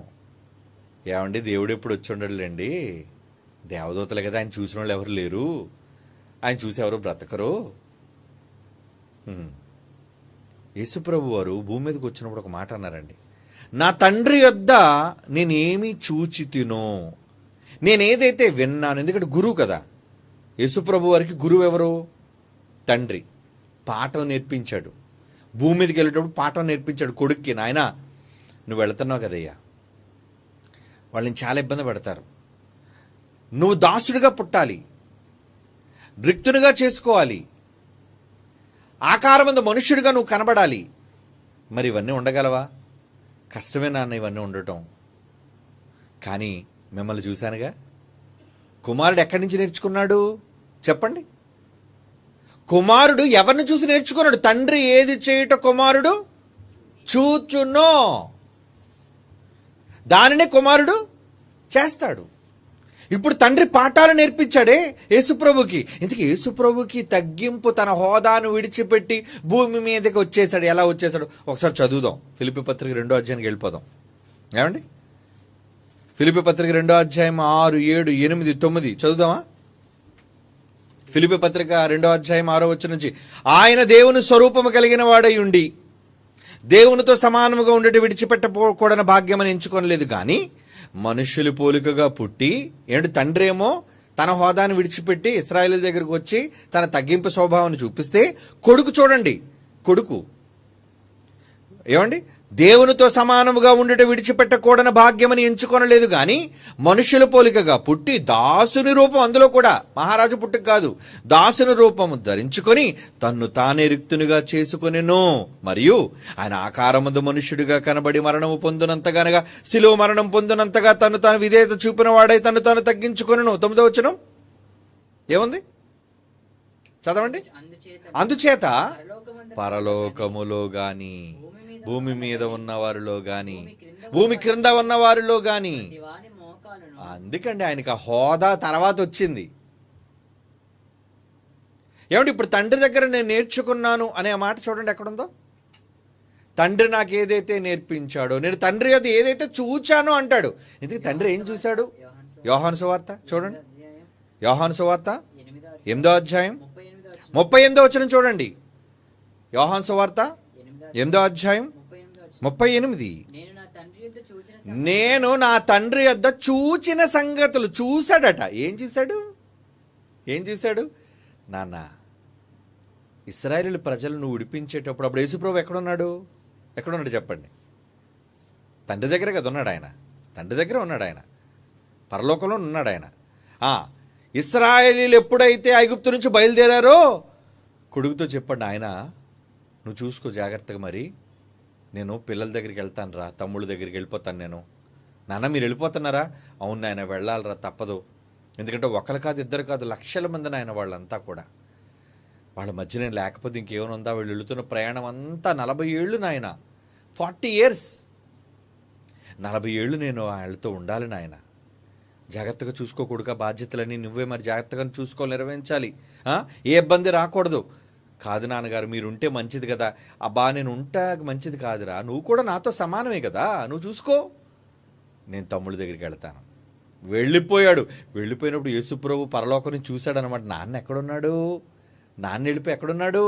ఏమండి దేవుడు ఎప్పుడు వచ్చి ఉండడులేండి, దేవదూతలే కదా, ఆయన చూసిన వాళ్ళు ఎవరు లేరు, ఆయన చూసి ఎవరు బ్రతకరు. యేసుప్రభు వారు భూమి మీదకి వచ్చినప్పుడు ఒక మాట అన్నారండి, నా తండ్రి యొద్ద నేనేమి చూచి తినో, నేనేదైతే విన్నాను. ఎందుకంటే గురువు కదా, యేసుప్రభు వారికి గురువు ఎవరు? తండ్రి. పాఠం నేర్పించాడు, భూమి మీదకి వెళ్ళేటప్పుడు పాఠం నేర్పించాడు కొడుక్కి. నాయనా నువ్వు వెళుతున్నావు కదయ్యా, వాళ్ళని చాలా ఇబ్బంది పెడతారు, నువ్వు దాసుడిగా పుట్టాలి, రిక్తునిగా చేసుకోవాలి, ఆకారమందు మనుష్యుడిగా నువ్వు కనబడాలి. మరి ఇవన్నీ ఉండగలవా? కష్టమే నాన్న ఇవన్నీ ఉండటం. కానీ మిమ్మల్ని చూశానుగా. కుమారుడు ఎక్కడి నుంచి నేర్చుకున్నాడు చెప్పండి? కుమారుడు ఎవరిని చూసి నేర్చుకున్నాడు? తండ్రి ఏది చేయుట కుమారుడు చూచునో దానినే కుమారుడు చేస్తాడు. ఇప్పుడు తండ్రి పాఠాలు నేర్పించాడే యేసుప్రభుకి. ఇంతకీ యేసుప్రభుకి తగ్గింపు, తన హోదాను విడిచిపెట్టి భూమి మీదకి వచ్చేసాడు. ఎలా వచ్చేసాడు ఒకసారి చదువుదాం. ఫిలిప్పీ పత్రిక 2వ అధ్యాయానికి వెళ్ళిపోదాం. ఏమండి? ఫిలిప్పీ పత్రిక 2వ అధ్యాయం 6, 7, 8, 9 చదువుదామా? ఫిలిప్పీ పత్రిక 2వ అధ్యాయం 6వ వచనం నుంచి, ఆయన దేవుని స్వరూపము కలిగిన వాడై ఉండి దేవునితో సమానముగా ఉండేటి విడిచిపెట్టకూడని భాగ్యమని ఎంచుకోనలేదు, కానీ మనుష్యులు పోలికగా పుట్టి, ఏంటి తండ్రి ఏమో తన హోదాను విడిచిపెట్టి ఇశ్రాయేలు దగ్గరకు వచ్చి తన తగ్గింపు స్వభావాన్ని చూపిస్తే, కొడుకు చూడండి, కొడుకు ఏమండి, దేవునితో సమానముగా ఉండేట విడిచిపెట్టకూడని భాగ్యమని ఎంచుకొనలేదు, కానీ మనుషుల పోలికగా పుట్టి దాసుని రూపం, అందులో కూడా మహారాజు పుట్టుక కాదు, దాసుని రూపము ధరించుకొని తన్ను తానే రిక్తునిగా చేసుకొనెను. మరియు ఆయన ఆకారమందు మనుష్యుడిగా కనబడి మరణము పొందినంతగానగా, శిలువ మరణం పొందినంతగా తను తాను విధేయత చూపిన వాడై తను తాను తగ్గించుకొనెను. 9వ వచనం ఏముంది చదవండి. అందుచేత పరలోకములో గాని భూమి మీద ఉన్న వారిలో గాని భూమి క్రింద ఉన్న వారిలో గాని, అందుకండి ఆయనకి ఆ హోదా తర్వాత వచ్చింది. ఏమంటే ఇప్పుడు తండ్రి దగ్గర నేను నేర్చుకున్నాను అనే మాట చూడండి ఎక్కడుందో. తండ్రి నాకు ఏదైతే నేర్పించాడో, నేను తండ్రి అది ఏదైతే చూచానో అంటాడు. ఇందుకు తండ్రి ఏం చూశాడు? యోహాను సువార్త చూడండి. యోహాను సువార్త 8వ అధ్యాయం 38వ వచనం చూడండి. యోహాను సువార్త 8వ అధ్యాయం 38. నేను నా తండ్రి యొద్ద చూచిన సంగతులు. చూశాడట. ఏం చూశాడు? నాన్న, ఇశ్రాయేలు ప్రజలను విడిపించేటప్పుడు అప్పుడు యేసుప్రభు ఎక్కడున్నాడు చెప్పండి? తండ్రి దగ్గరే కదా ఉన్నాడు ఆయన. తండ్రి దగ్గర ఉన్నాడు ఆయన, పరలోకంలో ఉన్నాడు ఆయన. ఇశ్రాయేలీలు ఎప్పుడైతే ఐగుప్తు నుంచి బయలుదేరారో కొడుకుతో చెప్పండి, ఆయన నువ్వు చూసుకో జాగ్రత్తగా, మరి నేను పిల్లల దగ్గరికి వెళ్తాను రా, తమ్ముళ్ళ దగ్గరికి వెళ్ళిపోతాను నేను. నాన్న మీరు వెళ్ళిపోతున్నారా? అవును నాయన వెళ్ళాలిరా, తప్పదు. ఎందుకంటే ఒకరు కాదు, ఇద్దరు కాదు, లక్షల మంది నాయన వాళ్ళంతా కూడా. వాళ్ళ మధ్య నేను లేకపోతే ఇంకేమైనా ఉందా? వీళ్ళు వెళుతున్న ప్రయాణం అంతా 40 ఏళ్ళు నాయన, 40 years, 40 ఏళ్ళు నేను వాళ్ళతో ఉండాలి నాయన. జాగ్రత్తగా చూసుకోకూడక బాధ్యతలన్నీ నువ్వే మరి జాగ్రత్తగా చూసుకోవాలి, నిర్వహించాలి. ఏ ఇబ్బంది రాకూడదు. కాదు నాన్నగారు మీరుంటే మంచిది కదా. అబ్బా నేను ఉంటా మంచిది కాదురా, నువ్వు కూడా నాతో సమానమే కదా, నువ్వు చూసుకో. నేను తమ్ముడి దగ్గరికి వెళ్తాను. వెళ్ళిపోయాడు. వెళ్ళిపోయినప్పుడు యేసుప్రభు పరలోకం నుంచి చూశాడనమాట. నాన్న ఎక్కడున్నాడు? నాన్న వెళ్ళిపోయి ఎక్కడున్నాడు?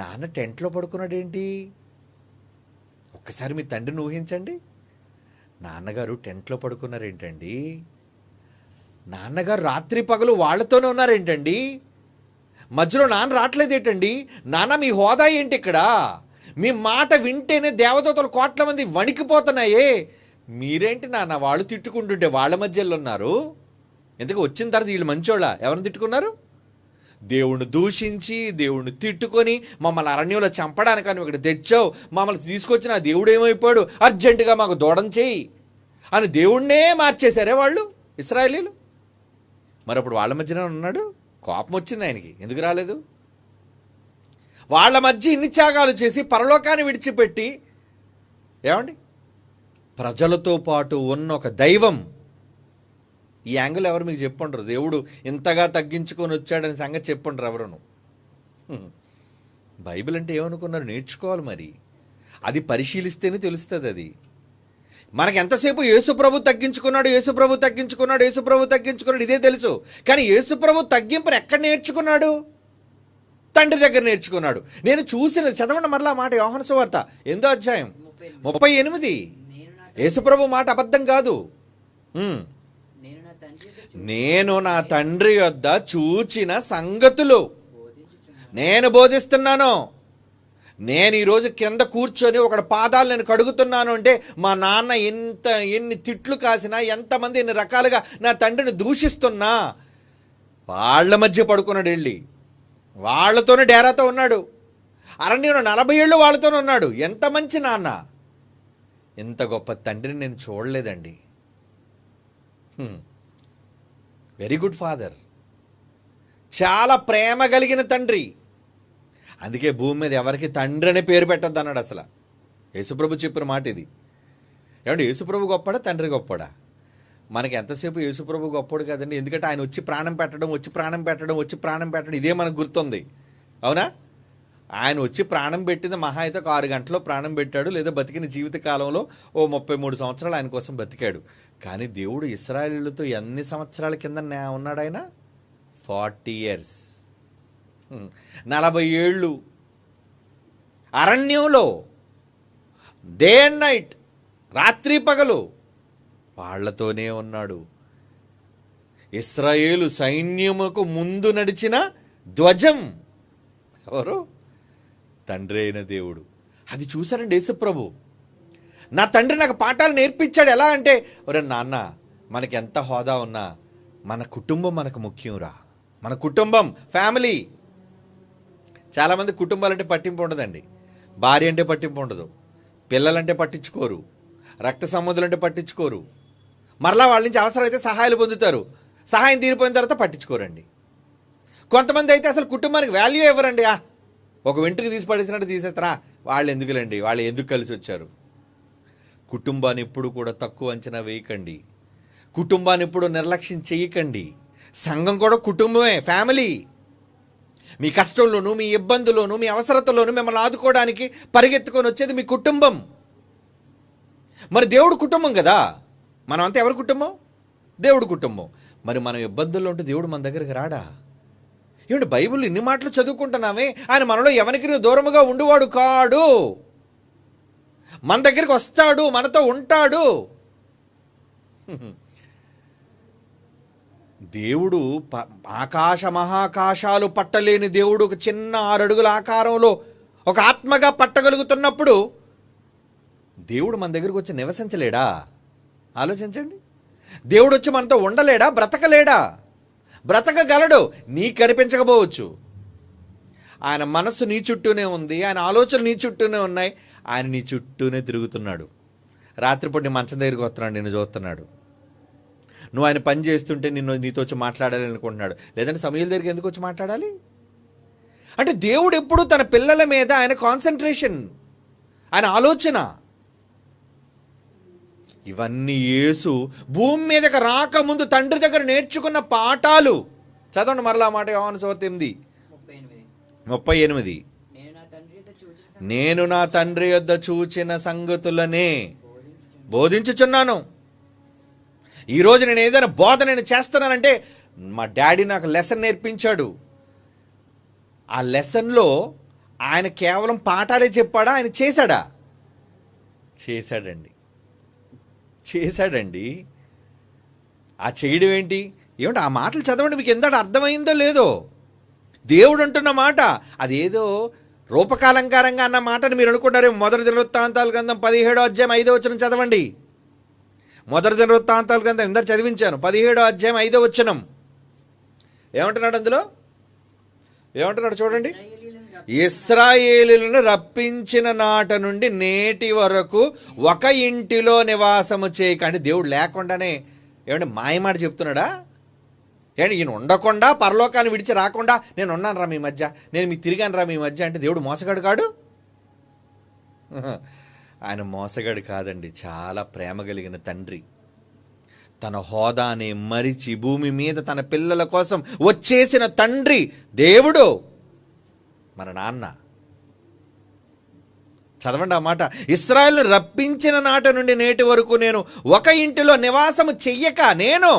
నాన్న టెంట్లో పడుకున్నాడు ఏంటి? ఒక్కసారి మీ తండ్రిని ఊహించండి. నాన్నగారు టెంట్లో పడుకున్నారేంటండి? నాన్నగారు రాత్రి పగలు వాళ్ళతోనే ఉన్నారేంటండి? మధ్యలో నాన్న రావట్లేదేంటండి? నాన్న మీ హోదా ఏంటి ఇక్కడ? మీ మాట వింటేనే దేవదూతలు కోట్ల మంది వణికిపోతున్నాయే. మీరేంటి నాన్న వాళ్ళు తిట్టుకుంటుంటే వాళ్ళ మధ్యలో ఉన్నారు? ఎందుకు వచ్చిన తర్వాత వీళ్ళు మంచోళ్ళ? ఎవరిని తిట్టుకున్నారు? దేవుణ్ణి దూషించి దేవుణ్ణి తిట్టుకొని మమ్మల్ని అరణ్యంలో చంపడానికి అని ఇక్కడ తెచ్చావు, మమ్మల్ని తీసుకొచ్చిన ఆ దేవుడు ఏమైపోయాడు, అర్జెంటుగా మాకు దూడం చేయి అని దేవుణ్ణే మార్చేశారే వాళ్ళు ఇశ్రాయేలీలు. మరి అప్పుడు వాళ్ళ మధ్యనే ఉన్నాడు. కోపం వచ్చింది ఆయనకి. ఎందుకు రాలేదు? వాళ్ళ మధ్య ఇన్ని త్యాగాలు చేసి పరలోకాన్ని విడిచిపెట్టి ఏమండి ప్రజలతో పాటు ఉన్న ఒక దైవం. ఈ యాంగిల్ ఎవరు మీకు చెప్పుండరు. దేవుడు ఇంతగా తగ్గించుకొని వచ్చాడని సంగతి చెప్పుండ్రు ఎవరును. బైబిల్ అంటే ఏమనుకున్నారు? నేర్చుకోవాలి మరి. అది పరిశీలిస్తేనే తెలుస్తుంది. అది మనకి ఎంతసేపు యేసుప్రభు తగ్గించుకున్నాడు, యేసుప్రభు తగ్గించుకున్నాడు, యేసుప్రభు తగ్గించుకున్నాడు ఇదే తెలుసు. కానీ యేసుప్రభు తగ్గింపుని ఎక్కడ నేర్చుకున్నాడు? తండ్రి దగ్గర నేర్చుకున్నాడు. నేను చూసినది చదవండి మరలా మాట. యోహాను సువార్త 8వ అధ్యాయం 38. యేసుప్రభు మాట అబద్ధం కాదు. నేను నా తండ్రి యొద్ద చూచిన సంగతులు నేను బోధిస్తున్నాను. నేను ఈరోజు కింద కూర్చొని ఒకటి పాదాలు నేను కడుగుతున్నాను అంటే మా నాన్న ఎన్ని తిట్లు కాసినా, ఎంతమంది ఎన్ని రకాలుగా నా తండ్రిని దూషిస్తున్నా వాళ్ళ మధ్య పడుకున్నాడు. వెళ్ళి వాళ్ళతోనే డేరాతో ఉన్నాడు. అరణ్యంలో 40 ఏళ్ళు వాళ్ళతోనే ఉన్నాడు. ఎంత మంచి నాన్న! ఎంత గొప్ప తండ్రిని నేను చూడలేదండి. Very good father. చాలా ప్రేమ కలిగిన తండ్రి. అందుకే భూమి మీద ఎవరికి తండ్రి అనే పేరు పెట్టద్దు అన్నాడు. అసలు యేసుప్రభు చెప్పిన మాట ఇది. ఏమంటే యేసుప్రభు గొప్పడా తండ్రి గొప్పడా? మనకి ఎంతసేపు యేసుప్రభు గొప్పడు కదండి. ఎందుకంటే ఆయన వచ్చి ప్రాణం పెట్టడం ఇదే మనకు గుర్తుంది. అవునా? ఆయన వచ్చి ప్రాణం పెట్టింది మహా అయితే 6 గంటల్లో ప్రాణం పెట్టాడు, లేదా బతికిన జీవిత కాలంలో 33 సంవత్సరాలు ఆయన కోసం బతికాడు. కానీ దేవుడు ఇశ్రాయేలీయులతో ఎన్ని సంవత్సరాల కింద ఉన్నాడు ఆయన? 40 years, 40 ఏళ్ళు అరణ్యంలో డే అండ్ నైట్, రాత్రి పగలు వాళ్లతోనే ఉన్నాడు. ఇశ్రాయేలు సైన్యముకు ముందు నడిచిన ధ్వజం ఎవరు? తండ్రి అయిన దేవుడు. అది చూశారండి యేసుప్రభు. నా తండ్రి నాకు పాఠాలు నేర్పించాడు. ఎలా అంటే, ఒరే నాన్న, మనకి ఎంత హోదా ఉన్నా మన కుటుంబం మనకు ముఖ్యంరా. మన కుటుంబం, ఫ్యామిలీ. చాలామంది కుటుంబాలంటే పట్టింపు ఉండదండి. భార్య అంటే పట్టింపు ఉండదు, పిల్లలంటే పట్టించుకోరు, రక్త సంబంధులు అంటే పట్టించుకోరు. మరలా వాళ్ళ నుంచి అవసరమైతే సహాయాలు పొందుతారు. సహాయం తీరిపోయిన తర్వాత పట్టించుకోరండి. కొంతమంది అయితే అసలు కుటుంబానికి వాల్యూ ఇవ్వరండి. ఒక వెంట్రుకు తీసి పడేసినట్టు తీసేస్తారా, వాళ్ళు ఎందుకులేండి, వాళ్ళు ఎందుకు కలిసి వచ్చారు. కుటుంబాన్ని ఎప్పుడు కూడా తక్కువ అంచనా వేయకండి. కుటుంబాన్ని ఎప్పుడు నిర్లక్ష్యం చేయకండి. సంఘం కూడా కుటుంబమే, ఫ్యామిలీ. మీ కష్టంలోనూ, మీ ఇబ్బందుల్లోనూ, మీ అవసరతలోనూ మిమ్మల్ని ఆదుకోవడానికి పరిగెత్తుకొని వచ్చేది మీ కుటుంబం. మరి దేవుడు కుటుంబం కదా. మనం అంతా ఎవరి కుటుంబం? దేవుడు కుటుంబం. మరి మనం ఇబ్బందుల్లో ఉంటే దేవుడు మన దగ్గరికి రాడా? ఏమంటే బైబిల్ ఇన్ని మాటలు చదువుకుంటున్నామే, ఆయన మనలో ఎవరికి దూరముగా ఉండువాడు కాడు. మన దగ్గరికి వస్తాడు, మనతో ఉంటాడు. దేవుడు ఆకాశ మహాకాశాలు పట్టలేని దేవుడు ఒక చిన్న 6 అడుగుల ఆకారంలో ఒక ఆత్మగా పట్టగలుగుతున్నప్పుడు దేవుడు మన దగ్గరకు వచ్చి నివసించలేడా? ఆలోచించండి. దేవుడు వచ్చి మనతో ఉండలేడా? బ్రతకలేడా? బ్రతకగలడు. నీ కనిపించకపోవచ్చు. ఆయన మనస్సు నీ చుట్టూనే ఉంది, ఆయన ఆలోచనలు నీ చుట్టూనే ఉన్నాయి. ఆయన నీ చుట్టూనే తిరుగుతున్నాడు. రాత్రిపూట నీ మంచం దగ్గరికి వస్తున్నాడు, నిన్ను చూస్తున్నాడు. నువ్వు ఆయన పని చేస్తుంటే నీతో వచ్చి మాట్లాడాలి అనుకుంటున్నాడు. లేదంటే సమూయేలు దగ్గరికి ఎందుకు వచ్చి మాట్లాడాలి? అంటే దేవుడు ఎప్పుడు తన పిల్లల మీద ఆయన కాన్సన్ట్రేషన్, ఆయన ఆలోచన. ఇవన్నీ యేసు భూమి మీదకి రాకముందు తండ్రి దగ్గర నేర్చుకున్న పాఠాలు. చదవండి మరలా మాట, యోహాను సువార్త 8:38. నేను నా తండ్రి యొద్ద చూచిన సంగతులనే బోధించుచున్నాను. ఈరోజు నేను ఏదైనా బోధ నేను చేస్తున్నానంటే మా డాడీ నాకు లెసన్ నేర్పించాడు. ఆ లెసన్లో ఆయన కేవలం పాఠాలే చెప్పాడా, ఆయన చేశాడా? చేశాడండి. ఆ చేయడం ఏంటి? ఏమంటే ఆ మాటలు చదవండి, మీకు ఎంత అర్థమైందో లేదో. దేవుడు అంటున్న మాట అదేదో రూపకాలంకారంగా అన్న మాటని మీరు అనుకుంటారేమో. మొదటి దినవృత్తాంతాల గ్రంథం 17వ అధ్యాయం 5వ వచనం చదవండి. మొదటి దినవృత్తాంతాల గ్రంథం ఇందరు చదివించాను, 17వ అధ్యాయం 5వ వచనం. ఏమంటున్నాడు అందులో? ఏమంటున్నాడు చూడండి. ఇశ్రాయేలులను రప్పించిన నాట నుండి నేటి వరకు ఒక ఇంటిలో నివాసము చేయక. అంటే దేవుడు లేకుండానే ఏమంటే మాయమాట చెప్తున్నాడా? ఏంటి ఈయన ఉండకుండా పరలోకాన్ని విడిచి రాకుండా నేను ఉన్నాను రా మీ మధ్య, నేను మీకు తిరిగాను రా మీ మధ్య అంటే దేవుడు మోసగాడు కాడు? ఆయన మోసగాడు కాదండి, చాలా ప్రేమ కలిగిన తండ్రి. తన హోదాని మరిచి భూమి మీద తన పిల్లల కోసం వచ్చేసిన తండ్రి దేవుడు, మన నాన్న. చదవండి ఆ మాట. ఇశ్రాయేలును రప్పించిన నాట నుండి నేటి వరకు నేను ఒక ఇంటిలో నివాసము చెయ్యక, నేను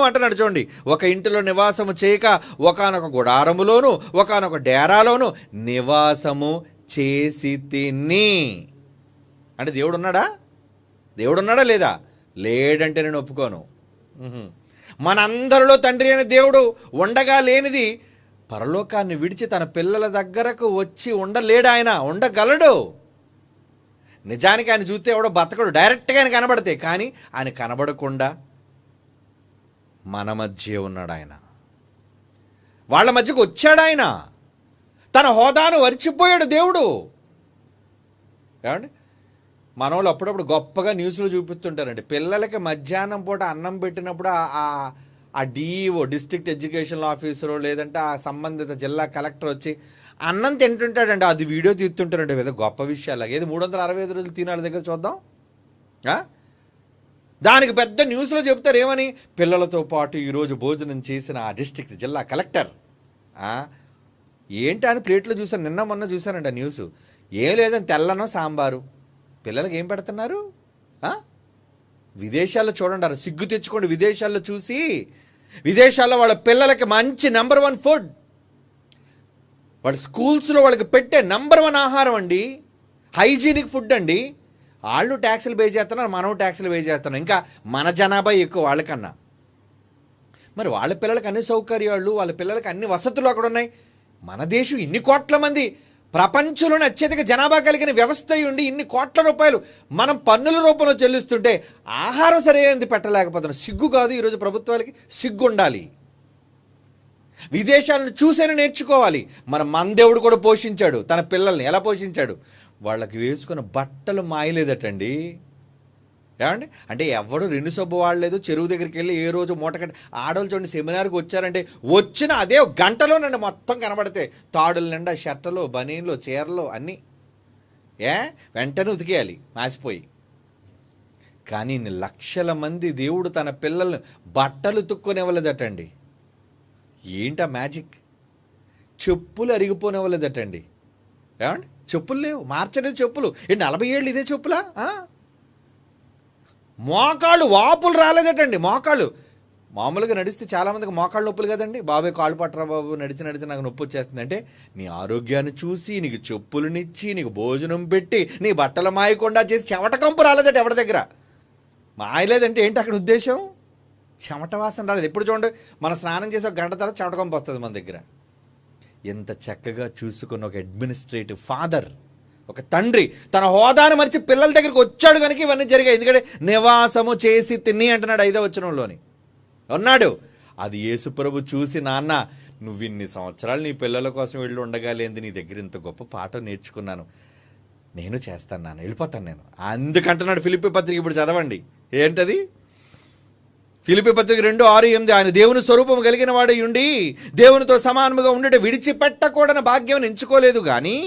అంటున్నాడు చూడండి, ఒక ఇంటిలో నివాసము చేయక ఒకానొక గుడారములోను ఒకానొక డేరాలోను నివాసము చేసి తిని. అంటే దేవుడు ఉన్నాడా లేదా? లేడంటే నేను ఒప్పుకోను. మనందరిలో తండ్రి అయిన దేవుడు ఉండగా లేనిది పరలోకాన్ని విడిచి తన పిల్లల దగ్గరకు వచ్చి ఉండలేడు. ఆయన ఉండగలడు. నిజానికి ఆయన చూస్తే ఎవడో బతకడు, డైరెక్ట్గా ఆయన కనబడితే. కానీ ఆయన కనబడకుండా మన మధ్య ఉన్నాడు. ఆయన వాళ్ళ మధ్యకు వచ్చాడు. ఆయన తన హోదాను వరిచిపోయాడు దేవుడు. ఏమండి, మనోళ్ళు అప్పుడప్పుడు గొప్పగా న్యూస్లో చూపిస్తుంటారండి. పిల్లలకి మధ్యాహ్నం పూట అన్నం పెట్టినప్పుడు ఆ డిఈఓ, డిస్ట్రిక్ట్ ఎడ్యుకేషన్ ఆఫీసరు, లేదంటే ఆ సంబంధిత జిల్లా కలెక్టర్ వచ్చి అన్నం తింటుంటాడండి. అది వీడియో తీస్తుంటారండి. ఏదో గొప్ప విషయాలు. ఏది 365 రోజులు తినాలి దగ్గర చూద్దాం. దానికి పెద్ద న్యూస్లో చెప్తారు ఏమని, పిల్లలతో పాటు ఈరోజు భోజనం చేసిన ఆ డిస్ట్రిక్ట్ జిల్లా కలెక్టర్. ఏంటి అని ప్లేట్లో చూసాను, నిన్న మొన్న చూశానండి ఆ న్యూస్. ఏం లేదని తెల్లనో సాంబారు. పిల్లలకి ఏం పెడుతున్నారు? విదేశాల్లో చూడండి, సిగ్గు తెచ్చుకోండి. విదేశాల్లో చూసి, విదేశాల్లో వాళ్ళ పిల్లలకి మంచి నెంబర్ 1 ఫుడ్, వాళ్ళ స్కూల్స్లో వాళ్ళకి పెట్టే నెంబర్ 1 ఆహారం అండి, హైజీనిక్ ఫుడ్ అండి. వాళ్ళు ట్యాక్సులు పే చేస్తున్నారు, మనం ట్యాక్సులు పే చేస్తున్నాం. ఇంకా మన జనాభా ఎక్కువ వాళ్ళకన్నా. మరి వాళ్ళ పిల్లలకి అన్ని సౌకర్యాలు, వాళ్ళ పిల్లలకి అన్ని వసతులు అక్కడ ఉన్నాయి. మన దేశం ఇన్ని కోట్ల మంది, ప్రపంచంలోనే అత్యధిక జనాభా కలిగిన వ్యవస్థ ఉండి ఇన్ని కోట్ల రూపాయలు మనం పన్నుల రూపంలో చెల్లిస్తుంటే ఆహారం సరైనది పెట్టలేకపోతున్నాం. సిగ్గు కాదు ఈరోజు ప్రభుత్వాలకి? సిగ్గు ఉండాలి. విదేశాలను చూసైనా నేర్చుకోవాలి. మన దేవుడు కూడా పోషించాడు తన పిల్లల్ని. ఎలా పోషించాడు? వాళ్ళకి వేసుకున్న బట్టలు మాయలేదటండి. ఏమండి, అంటే ఎవడు 2 సబ్బు వాడలేదు. చెరువు దగ్గరికి వెళ్ళి ఏ రోజు మూటకట్టి ఆడవాళ్ళు చూడండి సెమినార్కి వచ్చారంటే వచ్చిన అదే గంటలో నన్ను మొత్తం కనబడితే తాడుల నిండా షర్టలు, బనీన్లు, చీరలు అన్నీ వెంటనే ఉతికేయాలి మాసిపోయి. కానీ ఇన్ని లక్షల మంది దేవుడు తన పిల్లల్ని బట్టలు తుక్కునివ్వలేదటండి. ఏంటా మ్యాజిక్? చెప్పులు అరిగిపోనివ్వలేదటండి. ఏమండి, చెప్పులు లేవు, మార్చలేదు చెప్పులు. 40 ఏళ్ళు ఇదే చెప్పులా? మోకాళ్ళు వాపులు రాలేదటండి. మోకాళ్ళు మామూలుగా నడిస్తే చాలామందికి మోకాళ్ళు నొప్పులు కదండి. బాబాయ్ కాళ్ళు పట్టరా బాబు, నడిచి నాకు నొప్పి వచ్చేస్తుంది అంటే, నీ ఆరోగ్యాన్ని చూసి నీకు చెప్పులనిచ్చి నీకు భోజనం పెట్టి నీ బట్టలు మాయకుండా చేసి చెమట కంపు రాలేదట ఎవరి దగ్గర. మాయలేదంటే ఏంటి అక్కడ ఉద్దేశం? చెమట వాసన రాలేదు. ఎప్పుడు చూడండి, మనం స్నానం చేసి 1 గంట తర్వాత చెమట కంపు వస్తుంది మన దగ్గర. ఎంత చక్కగా చూసుకున్న ఒక అడ్మినిస్ట్రేటివ్ ఫాదర్, ఒక తండ్రి తన హోదాను మరిచి పిల్లల దగ్గరికి వచ్చాడు కనుక ఇవన్నీ జరిగాయి. ఎందుకంటే నివాసము చేసి తిని అంటున్నాడు 5వ వచనంలోని ఉన్నాడు. అది యేసుప్రభు చూసి, నాన్న నువ్వు ఇన్ని సంవత్సరాలు నీ పిల్లల కోసం వెళ్ళి ఉండగాలేంది, నీ దగ్గర ఇంత గొప్ప పాఠం నేర్చుకున్నాను, నేను చేస్తాను నాన్న, వెళ్ళిపోతాను నేను అందుకంటున్నాడు. ఫిలిప్పీ పత్రిక ఇప్పుడు చదవండి. ఏంటది? ఫిలిప్పీ పత్రిక 2:6-8. ఆయన దేవుని స్వరూపం కలిగిన వాడై ఉండి దేవునితో సమానముగా ఉండేట విడిచిపెట్టకూడని భాగ్యం ఎంచుకోలేదు, కానీ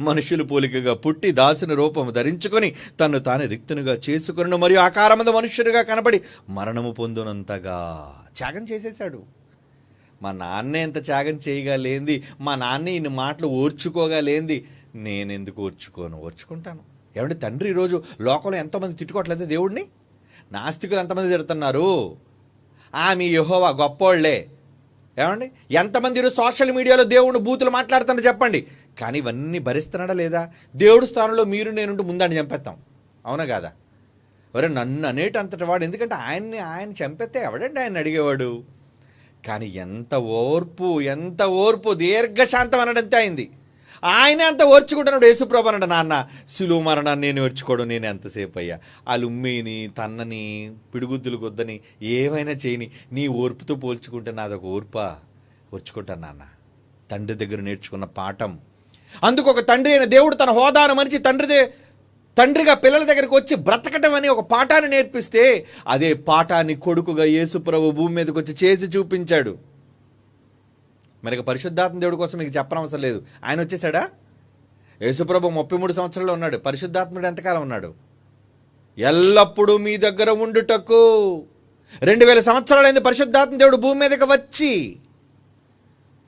మనుషులు పోలికగా పుట్టి దాసుని రూపము ధరించుకొని తను తాను రిక్తునిగా చేసుకుని మరియు ఆకారమందు మనుష్యుడిగా కనబడి మరణము పొందునంతగా త్యాగం చేసేశాడు. మా నాన్నే ఎంత త్యాగం చేయగలేంది, మా నాన్న ఇన్ని మాటలు ఓర్చుకోగలేంది, నేనెందుకు ఓర్చుకుంటాను. ఏమంటే తండ్రి ఈరోజు లోకంలో ఎంతోమంది తిట్టుకోవట్లేదు దేవుడిని. నాస్తికులు ఎంతమంది తిడుతున్నారు, మీ యెహోవా గొప్పోళ్లే. ఏమండి ఎంతమంది ఈరోజు సోషల్ మీడియాలో దేవుడిని బూతులు మాట్లాడుతున్నారు చెప్పండి. కానీ ఇవన్నీ భరిస్తున్నాడా లేదా? దేవుడి స్థానంలో మీరు నేనుంటూ ముందని చంపేస్తాం, అవునా కాదా? ఒరే నన్ను అనేటంతటి వాడు, ఎందుకంటే ఆయన చంపేస్తే ఎవడండి ఆయన అడిగేవాడు? కానీ ఎంత ఓర్పు దీర్ఘశాంతం అనడంతే అయింది. ఆయనే అంత ఓర్చుకుంటున్నాడు. యేసుప్రభు అన్నాడు, నాన్న సిలువ మరణాన్ని నేను ఓర్చుకోవడం నేను ఎంతసేపు అయ్యా, వాళ్ళు ఉమ్మిని తన్నని పిడుగుద్దులు గొద్దని ఏమైనా చేయని నీ ఓర్పుతో పోల్చుకుంటే నాదొక ఓర్చుకుంటాను నాన్న. తండ్రి దగ్గర నేర్చుకున్న పాఠం. అందుకు ఒక తండ్రి అయిన దేవుడు తన హోదాను మనిషి తండ్రిగా పిల్లల దగ్గరికి వచ్చి బ్రతకటం అని ఒక పాఠాన్ని నేర్పిస్తే అదే పాఠాన్ని కొడుకుగా యేసుప్రభు భూమి మీదకి వచ్చి చేసి చూపించాడు. మరి పరిశుద్ధాత్మ దేవుడి కోసం మీకు చెప్పనవసరం లేదు. ఆయన వచ్చేసాడా? యేసుప్రభు 33 సంవత్సరాలు ఉన్నాడు. పరిశుద్ధాత్ముడు ఎంతకాలం ఉన్నాడు? ఎల్లప్పుడూ మీ దగ్గర ఉండుటకు 2000 సంవత్సరాలైంది పరిశుద్ధాత్మ దేవుడు భూమి మీదకి వచ్చి.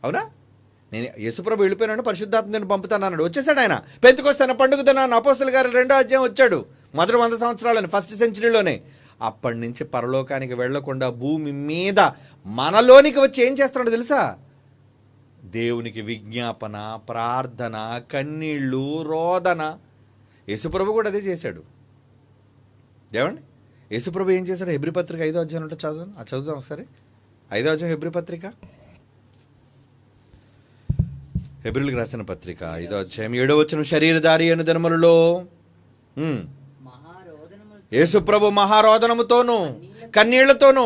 అవునా? నేను యేసుప్రభు వెళ్ళిపోయినాడు, పరిశుద్ధాత్మ దేవుడు పంపుతాను అన్నాడు. వచ్చేసాడు ఆయన. పెంతెకొస్తే పండుగ దినాన అపోస్తలుల కార్యాలు 2వ అధ్యాయం వచ్చాడు. మొదటి 100 సంవత్సరాలని, ఫస్ట్ సెంచరీలోనే. అప్పటి నుంచి పరలోకానికి వెళ్లకుండా భూమి మీద మనలోనికి వచ్చి ఏం చేస్తున్నాడు తెలుసా? దేవునికి విజ్ఞాపన, ప్రార్థన, కన్నీళ్ళు, రోదన. యేసుప్రభు కూడా అదే చేశాడు. ఏమండి యేసుప్రభు ఏం చేశాడు? హెబ్రీ పత్రిక 5వ అధ్యాయం ఉంటే చదువుదాం ఒకసారి. 5వ అధ్యాయం హెబ్రీ పత్రిక, హెబ్రీలకు రాసిన పత్రిక 5వ అధ్యాయం 7వ వచనం. శరీరధారి అయిన దినములలో యేసుప్రభు మహారోదనముతోనూ కన్నీళ్లతోనూ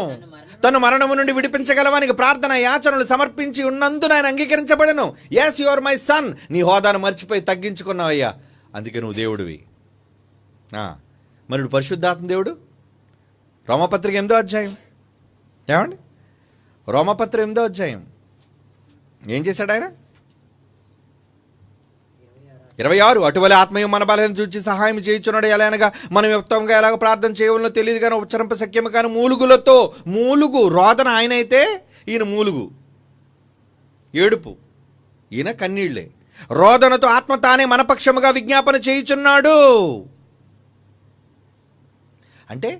తను మరణము నుండి విడిపించగలవానికి ప్రార్థన యాచనలు సమర్పించి ఉన్నందున ఆయన అంగీకరించబడను. Yes, you are my son. నీ హోదాను మర్చిపోయి తగ్గించుకున్నావయ్యా, అందుకే నువ్వు దేవుడివి. మరి పరిశుద్ధాత్మ దేవుడు రోమపత్రిక 8వ అధ్యాయం. ఏమండి రోమపత్రిక 8వ అధ్యాయం ఏం చేశాడు ఆయన? 26. అటువలే ఆత్మయం మన బలం చూచి సహాయం చేయించున్నాడు. ఎలా అనగా మనం యుక్తంగా ఎలాగ ప్రార్థన చేయవలనో తెలియదు కానీ ఉచ్చరింప శక్యము కానీ మూలుగు రోదన ఆయన అయితే, ఈయన మూలుగు ఏడుపు, ఈయన కన్నీళ్లే. రోదనతో ఆత్మ తానే మనపక్షముగా విజ్ఞాపన చేయుచున్నాడు. అంటే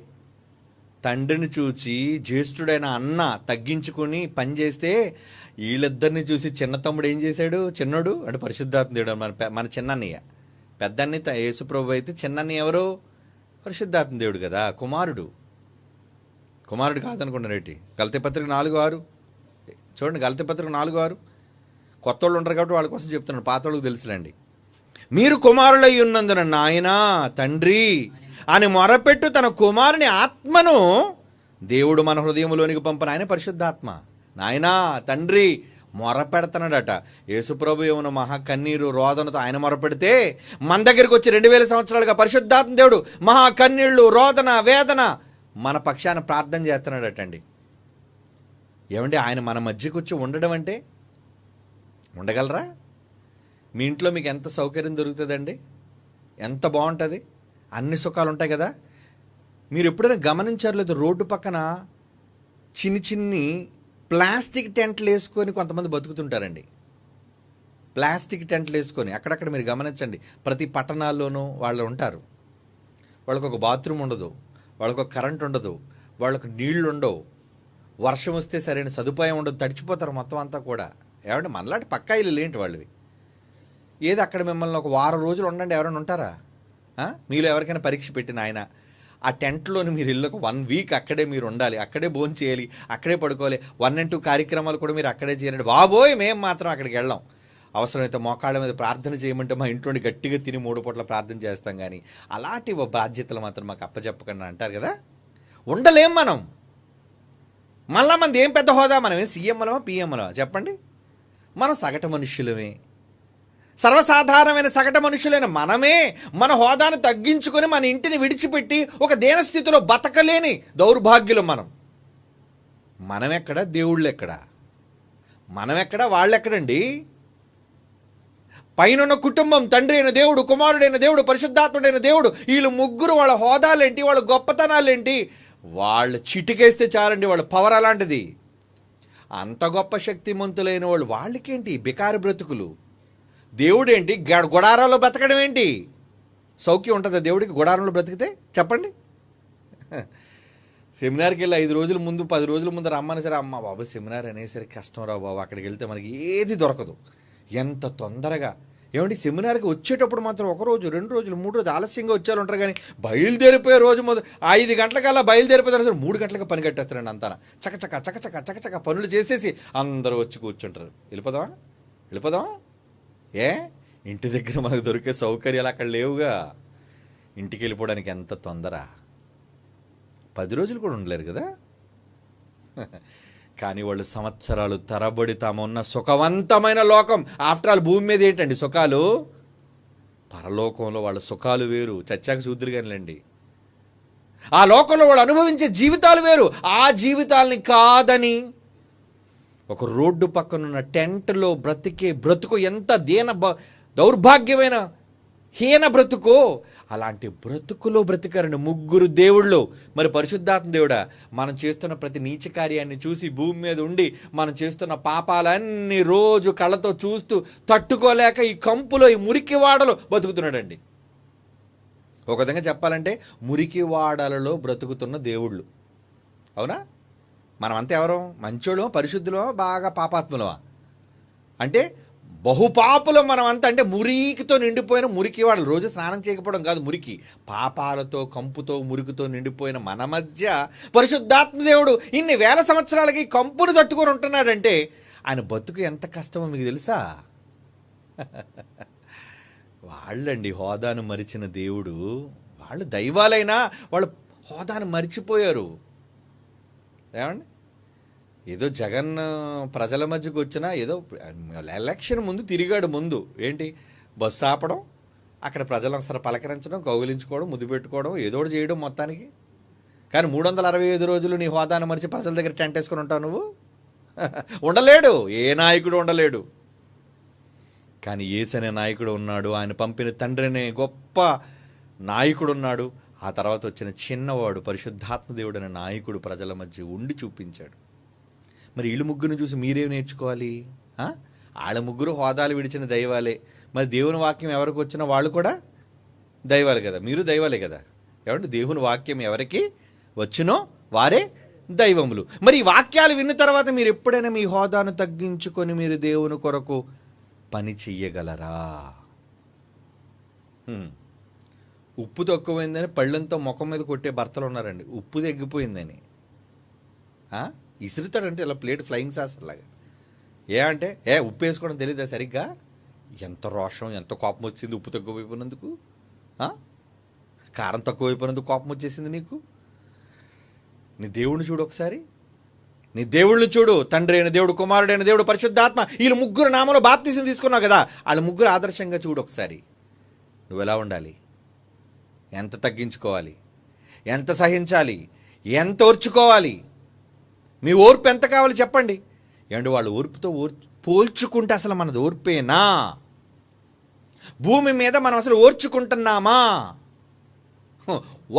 తండ్రిని చూచి జ్యేష్ఠుడైన అన్న తగ్గించుకొని పనిచేస్తే వీళ్ళిద్దరిని చూసి చిన్న తమ్ముడు ఏం చేశాడు? చిన్నోడు అంటే పరిశుద్ధాత్మ దేవుడు, మన చిన్నన్నయ్య. పెద్దన్ని యేసుప్రభు అయితే చిన్నన్నయ్య ఎవరు? పరిశుద్ధాత్మ దేవుడు కదా, కుమారుడు కాదనుకున్నారు ఏంటి? గలతీ పత్రిక 4:6 చూడండి. గలతీ పత్రిక 4:6. కొత్త వాళ్ళు ఉంటారు కాబట్టి వాళ్ళ కోసం చెప్తున్నాడు, పాత వాళ్ళకి తెలుసులేండి. మీరు కుమారులై ఉన్నందున నాయనా తండ్రి అని మొరపెట్టు తన కుమారుని ఆత్మను దేవుడు మన హృదయంలోనికి పంపన ఆయన పరిశుద్ధాత్మ. నాయనా తండ్రి మొరపెడుతున్నాడట. యేసుప్రభు ఏమన్నా మహా కన్నీరు రోదనతో ఆయన మొరపెడితే మన దగ్గరికి వచ్చి 2000 సంవత్సరాలుగా పరిశుద్ధాత్మ దేవుడు మహా కన్నీళ్ళు, రోదన, వేదన మన పక్షాన ప్రార్థన చేస్తున్నాడటండి. ఏమండి ఆయన మన మధ్యకు వచ్చి ఉండడం అంటే ఉండగలరా? మీ ఇంట్లో మీకు ఎంత సౌకర్యం దొరుకుతుందండి? ఎంత బాగుంటుంది, అన్ని సుఖాలు ఉంటాయి కదా. మీరు ఎప్పుడైనా గమనించారు లేదు, రోడ్డు పక్కన చిన్ని ప్లాస్టిక్ టెంట్లు వేసుకొని కొంతమంది బతుకుతుంటారండి. ప్లాస్టిక్ టెంట్లు వేసుకొని అక్కడక్కడ మీరు గమనించండి. ప్రతి పట్టణాల్లోనూ వాళ్ళు ఉంటారు. వాళ్ళకు ఒక బాత్రూమ్ ఉండదు, వాళ్ళకు ఒక కరెంట్ ఉండదు, వాళ్ళకు నీళ్లు ఉండవు, వర్షం వస్తే సరైన సదుపాయం ఉండదు, తడిచిపోతారు మొత్తం అంతా కూడా. ఏమంటే మనలాంటి పక్కా ఇల్లు ఏంటి వాళ్ళవి? ఏది అక్కడ మిమ్మల్ని ఒక వారం రోజులు ఉండండి, ఎవరైనా ఉంటారా? మీలో ఎవరికైనా పరీక్ష పెట్టిన ఆయన ఆ టెంట్లోని మీరు ఇల్లు 1 వీక్ అక్కడే మీరు ఉండాలి, అక్కడే భోజనం చేయాలి, అక్కడే పడుకోవాలి. 1 and 2 కార్యక్రమాలు కూడా మీరు అక్కడే చేయాలి. బాబోయ్ మేము మాత్రం అక్కడికి వెళ్ళాం. అవసరమైతే మోకాళ్ళ మీద ప్రార్థన చేయమంటే మా ఇంట్లోని గట్టిగా తిని 3 పూట్ల ప్రార్థన చేస్తాం. కానీ అలాంటి బాధ్యతలు మాత్రం మాకు అప్పచెప్పకుండా అంటారు కదా. ఉండలేం మనం. మళ్ళా మనది ఏం పెద్ద హోదా? మనమే సీఎంలమా పిఎంలమా చెప్పండి? మనం సగటు మనుష్యులమే. సర్వసాధారణమైన సగటు మనుషులైన మనమే మన హోదాను తగ్గించుకొని మన ఇంటిని విడిచిపెట్టి ఒక దీనస్థితిలో బతకలేని దౌర్భాగ్యులు మనమెక్కడ? దేవుళ్ళు ఎక్కడ? మనమెక్కడ? వాళ్ళెక్కడండి? పైనున్న కుటుంబం, తండ్రి అయిన దేవుడు, కుమారుడైన దేవుడు, పరిశుద్ధాత్ముడైన దేవుడు, వీళ్ళు ముగ్గురు వాళ్ళ హోదాలేంటి, వాళ్ళ గొప్పతనాలేంటి, వాళ్ళు చిటికేస్తే చాలండి, వాళ్ళ పవర్ అలాంటిది. అంత గొప్ప శక్తిమంతులైన వాళ్ళు వాళ్ళకేంటి బికారి బ్రతుకులు? దేవుడేంటి గుడారాల్లో బ్రతకడం ఏంటి? సౌఖ్యం ఉంటుందా దేవుడికి గుడారంలో బ్రతికితే? చెప్పండి. సెమినార్కి వెళ్ళి 5 రోజుల ముందు 10 రోజుల ముందు రమ్మని సరే, అమ్మ బాబు సెమినార్ అనేసరికి కష్టం రా బాబు, అక్కడికి వెళ్తే మనకి ఏది దొరకదు. ఎంత తొందరగా ఏమండి సెమినార్కి వచ్చేటప్పుడు మాత్రం 1 రోజు 2 రోజులు 3 రోజులు ఆలస్యంగా వచ్చేవాళ్ళు ఉంటారు, కానీ బయలుదేరిపోయే రోజు 5 గంటలకల్లా బయలుదేరిపోతారు సరే 3 గంటలకు పని కట్టేస్తారండి. అంతా చకచక పనులు చేసేసి అందరూ వచ్చి కూర్చుంటారు. వెళ్ళిపోదామా? ఏ ఇంటి దగ్గర మనకు దొరికే సౌకర్యాలు అక్కడ లేవుగా. ఇంటికి వెళ్ళిపోవడానికి ఎంత తొందర, 10 రోజులు కూడా ఉండలేరు కదా. కానీ వాళ్ళు సంవత్సరాలు తరబడి తాము ఉన్న సుఖవంతమైన లోకం, ఆఫ్టర్ ఆల్ భూమి మీద ఏంటండి సుఖాలు, పరలోకంలో వాళ్ళ సుఖాలు వేరు, చచ్చాక చూద్దరు కానిలేండి. ఆ లోకంలో వాళ్ళు అనుభవించే జీవితాలు వేరు. ఆ జీవితాలని కాదని ఒక రోడ్డు పక్కనున్న టెంట్లో బ్రతుకు ఎంత దౌర్భాగ్యమైన హీన బ్రతుకో, అలాంటి బ్రతుకులో బ్రతికారండి ముగ్గురు దేవుళ్ళు. మరి పరిశుద్ధాత్మ దేవుడా, మనం చేస్తున్న ప్రతి నీచ కార్యాన్ని చూసి భూమి మీద ఉండి మనం చేస్తున్న పాపాలన్నీ రోజు కళ్ళతో చూస్తూ తట్టుకోలేక ఈ కంపులో, ఈ మురికివాడలో బతుకుతున్నాడండి. ఒక విధంగా చెప్పాలంటే మురికివాడలలో బ్రతుకుతున్న దేవుళ్ళు. అవునా? మనమంతా ఎవరు? మంచోళ్ళమో, పరిశుద్ధులమో, బాగా పాపాత్ములమా? అంటే బహుపాపులం మనమంతా. అంటే మురికితో నిండిపోయిన మురికివాడలు. రోజు స్నానం చేయకపోవడం కాదు మురికి, పాపాలతో, కంపుతో, మురికితో నిండిపోయిన మన మధ్య పరిశుద్ధాత్మ దేవుడు ఇన్ని వేల సంవత్సరాలకి కంపును తట్టుకొని ఉంటున్నాడంటే ఆయన బతుకు ఎంత కష్టమో మీకు తెలుసా? వాళ్ళండి హోదాను మరిచిన దేవుడు. వాళ్ళు దైవాలైనా వాళ్ళు హోదాను మరిచిపోయారు. ఏమండి, ఏదో జగన్ ప్రజల మధ్యకు వచ్చినా, ఏదో ఎలక్షన్ ముందు తిరిగాడు. ముందు ఏంటి, బస్సు ఆపడం, అక్కడ ప్రజలు ఒకసారి పలకరించడం, కౌగిలించుకోవడం, ముద్దు పెట్టుకోవడం, ఏదో ఒకటి చేయడం మొత్తానికి. కానీ 365 రోజులు నీ హోదాను మరిచి ప్రజల దగ్గర టెంట్ వేసుకొని ఉంటావు నువ్వు? ఉండలేడు, ఏ నాయకుడు ఉండలేడు. కానీ యేసు అనే నాయకుడు ఉన్నాడు, ఆయన పంపిన తండ్రి అనే గొప్ప నాయకుడు ఉన్నాడు. ఆ తర్వాత వచ్చిన చిన్నవాడు పరిశుద్ధాత్మ దేవుడు అనే నాయకుడు ప్రజల మధ్య ఉండి చూపించాడు. మరి వీళ్ళు ముగ్గురిని చూసి మీరేం నేర్చుకోవాలి? వాళ్ళ ముగ్గురు హోదాలు విడిచిన దైవాలే. మరి దేవుని వాక్యం ఎవరికి వచ్చినా వాళ్ళు కూడా దైవాలు కదా, మీరు దైవాలే కదా. ఏమంటే దేవుని వాక్యం ఎవరికి వచ్చినో వారే దైవములు. మరి ఈ వాక్యాలు విన్న తర్వాత మీరు ఎప్పుడైనా మీ హోదాను తగ్గించుకొని మీరు దేవుని కొరకు పని చెయ్యగలరా? ఉప్పు తక్కువైందని పళ్ళంతో ముఖం మీద కొట్టే భర్తలు ఉన్నారండి. ఉప్పు తగ్గిపోయిందని ఇసురుతాడంటే ఇలా ప్లేట్ ఫ్లయింగ్ సాస్ లాగా. అంటే ఉప్పు వేసుకోవడం తెలియదా సరిగ్గా? ఎంత రోషం, ఎంత కోపం వచ్చింది ఉప్పు తక్కువైపోయినందుకు, కారం తక్కువైపోయినందుకు కోపం వచ్చేసింది నీకు. నీ దేవుడిని చూడు ఒకసారి, నీ దేవుళ్ళని చూడు. తండ్రి అయిన దేవుడు, కుమారుడైన దేవుడు, పరిశుద్ధాత్మ, వీళ్ళు ముగ్గురు నామంలో బాప్తిసం తీసుకున్నావు కదా, వాళ్ళ ముగ్గురు ఆదర్శంగా చూడు ఒకసారి. నువ్వు ఎలా ఉండాలి, ఎంత తగ్గించుకోవాలి, ఎంత సహించాలి, ఎంత ఓర్చుకోవాలి, మీ ఓర్పు ఎంత కావాలి చెప్పండి. ఏమంటే వాళ్ళ ఓర్పుతో పోల్చుకుంటే అసలు మనది ఓర్పేనా? భూమి మీద మనం అసలు ఓర్చుకుంటున్నామా?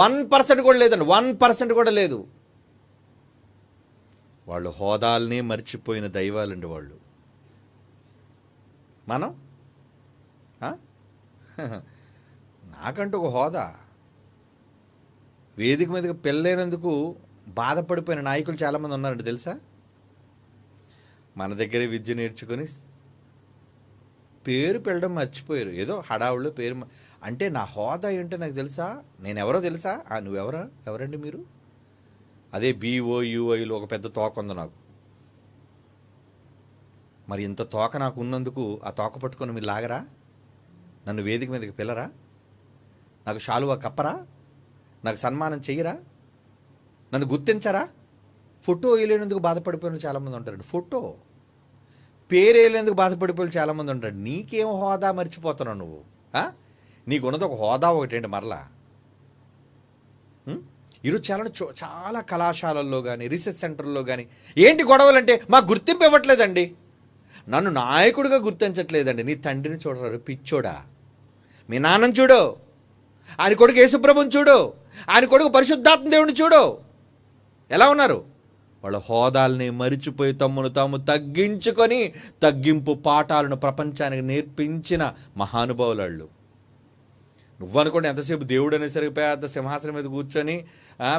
1% కూడా లేదండి, 1% కూడా లేదు. వాళ్ళు హోదాల్ని మర్చిపోయిన దైవాలండి వాళ్ళు. మనం నాకంటూ ఒక హోదా, వేదిక మీదకి పెళ్ళైనందుకు బాధపడిపోయిన నాయకులు చాలామంది ఉన్నారండి తెలుసా? మన దగ్గరే విద్య నేర్చుకొని పేరు పెళ్ళడం మర్చిపోయారు. ఏదో హడావుళ్ళు పేరు. అంటే నా హోదా ఏంటో నాకు తెలుసా, నేను ఎవరో తెలుసా? ఎవరండి మీరు? అదే BOUIలో ఒక పెద్ద తోక ఉంది నాకు. మరి ఇంత తోక నాకు ఉన్నందుకు ఆ తోక పట్టుకొని మీరు లాగరా? నన్ను వేదిక మీదకి పిల్లరా? నాకు శాలువా కప్పరా? నాకు సన్మానం చెయ్యరా? నన్ను గుర్తించరా? ఫోటో వేయలేనందుకు బాధపడిపోయిన చాలామంది ఉంటారండి. ఫోటో పేరు వేయలేందుకు బాధపడిపోయిన చాలామంది ఉంటారు. నీకేం హోదా మర్చిపోతున్నావు నువ్వు? నీకు ఉన్నది ఒక హోదా ఒకటేంటి మరలా? ఈరోజు చాలా కళాశాలల్లో కానీ రీసెర్చ్ సెంటర్లో కానీ ఏంటి గొడవలంటే మాకు గుర్తింపు ఇవ్వట్లేదండి. నన్ను నాయకుడిగా గుర్తించట్లేదండి. నీ తండ్రిని చూడరు పిచ్చోడా. మీ నాన్నని చూడు, ఆయన కొడుకు యేసుప్రభుని చూడు, ఆయన కొడుకు పరిశుద్ధాత్మ దేవుని చూడు, ఎలా ఉన్నారు? వాళ్ళ హోదాల్ని మరిచిపోయి తమ్మును తాము తగ్గించుకొని తగ్గింపు పాఠాలను ప్రపంచానికి నేర్పించిన మహానుభావులు. నువ్వనుకోండి ఎంతసేపు దేవుడు అనేసరికి పెద్ద సింహాసనం మీద కూర్చొని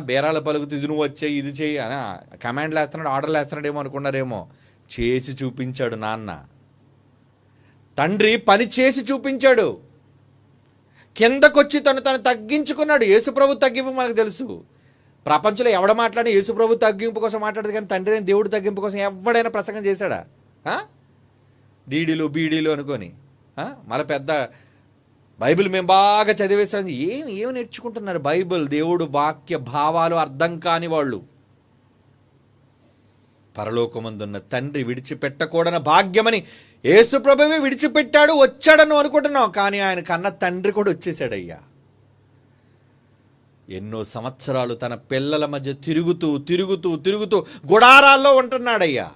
బేరాల పలుకుతూ ఇది నువ్వు వచ్చేయి ఇది చేయి అని కమాండ్లు వేస్తున్నాడు, ఆర్డర్లు వేస్తున్నాడేమో అనుకున్నారేమో. చేసి చూపించాడు నాన్న. తండ్రి పని చేసి చూపించాడు. కిందకొచ్చి తను తగ్గించుకున్నాడు. యేసుప్రభు తగ్గింపు మనకు తెలుసు. ప్రపంచంలో ఎవడ మాట్లాడి యేసుప్రభు తగ్గింపు కోసం మాట్లాడదు, కానీ తండ్రి అయిన దేవుడు తగ్గింపు కోసం ఎవడైనా ప్రసంగం చేశాడా? డీడీలు బీడీలు అనుకొని మళ్ళీ పెద్ద బైబిల్ మేము బాగా చదివేసాం. ఏమి నేర్చుకుంటున్నారు? బైబిల్ దేవుడు వాక్య భావాలు అర్థం కాని వాళ్ళు. పరలోకమందున్న తండ్రి విడిచిపెట్టకూడని భాగ్యమని యేసుప్రభువే విడిచిపెట్టాడు, వచ్చాడని అనుకుంటున్నాం. కానీ ఆయన కన్న తండ్రి కూడా వచ్చేసాడయ్యా. ఎన్నో సంవత్సరాలు తన పిల్లల మధ్య తిరుగుతూ గుడారాల్లో ఉంటున్నాడయ్యా.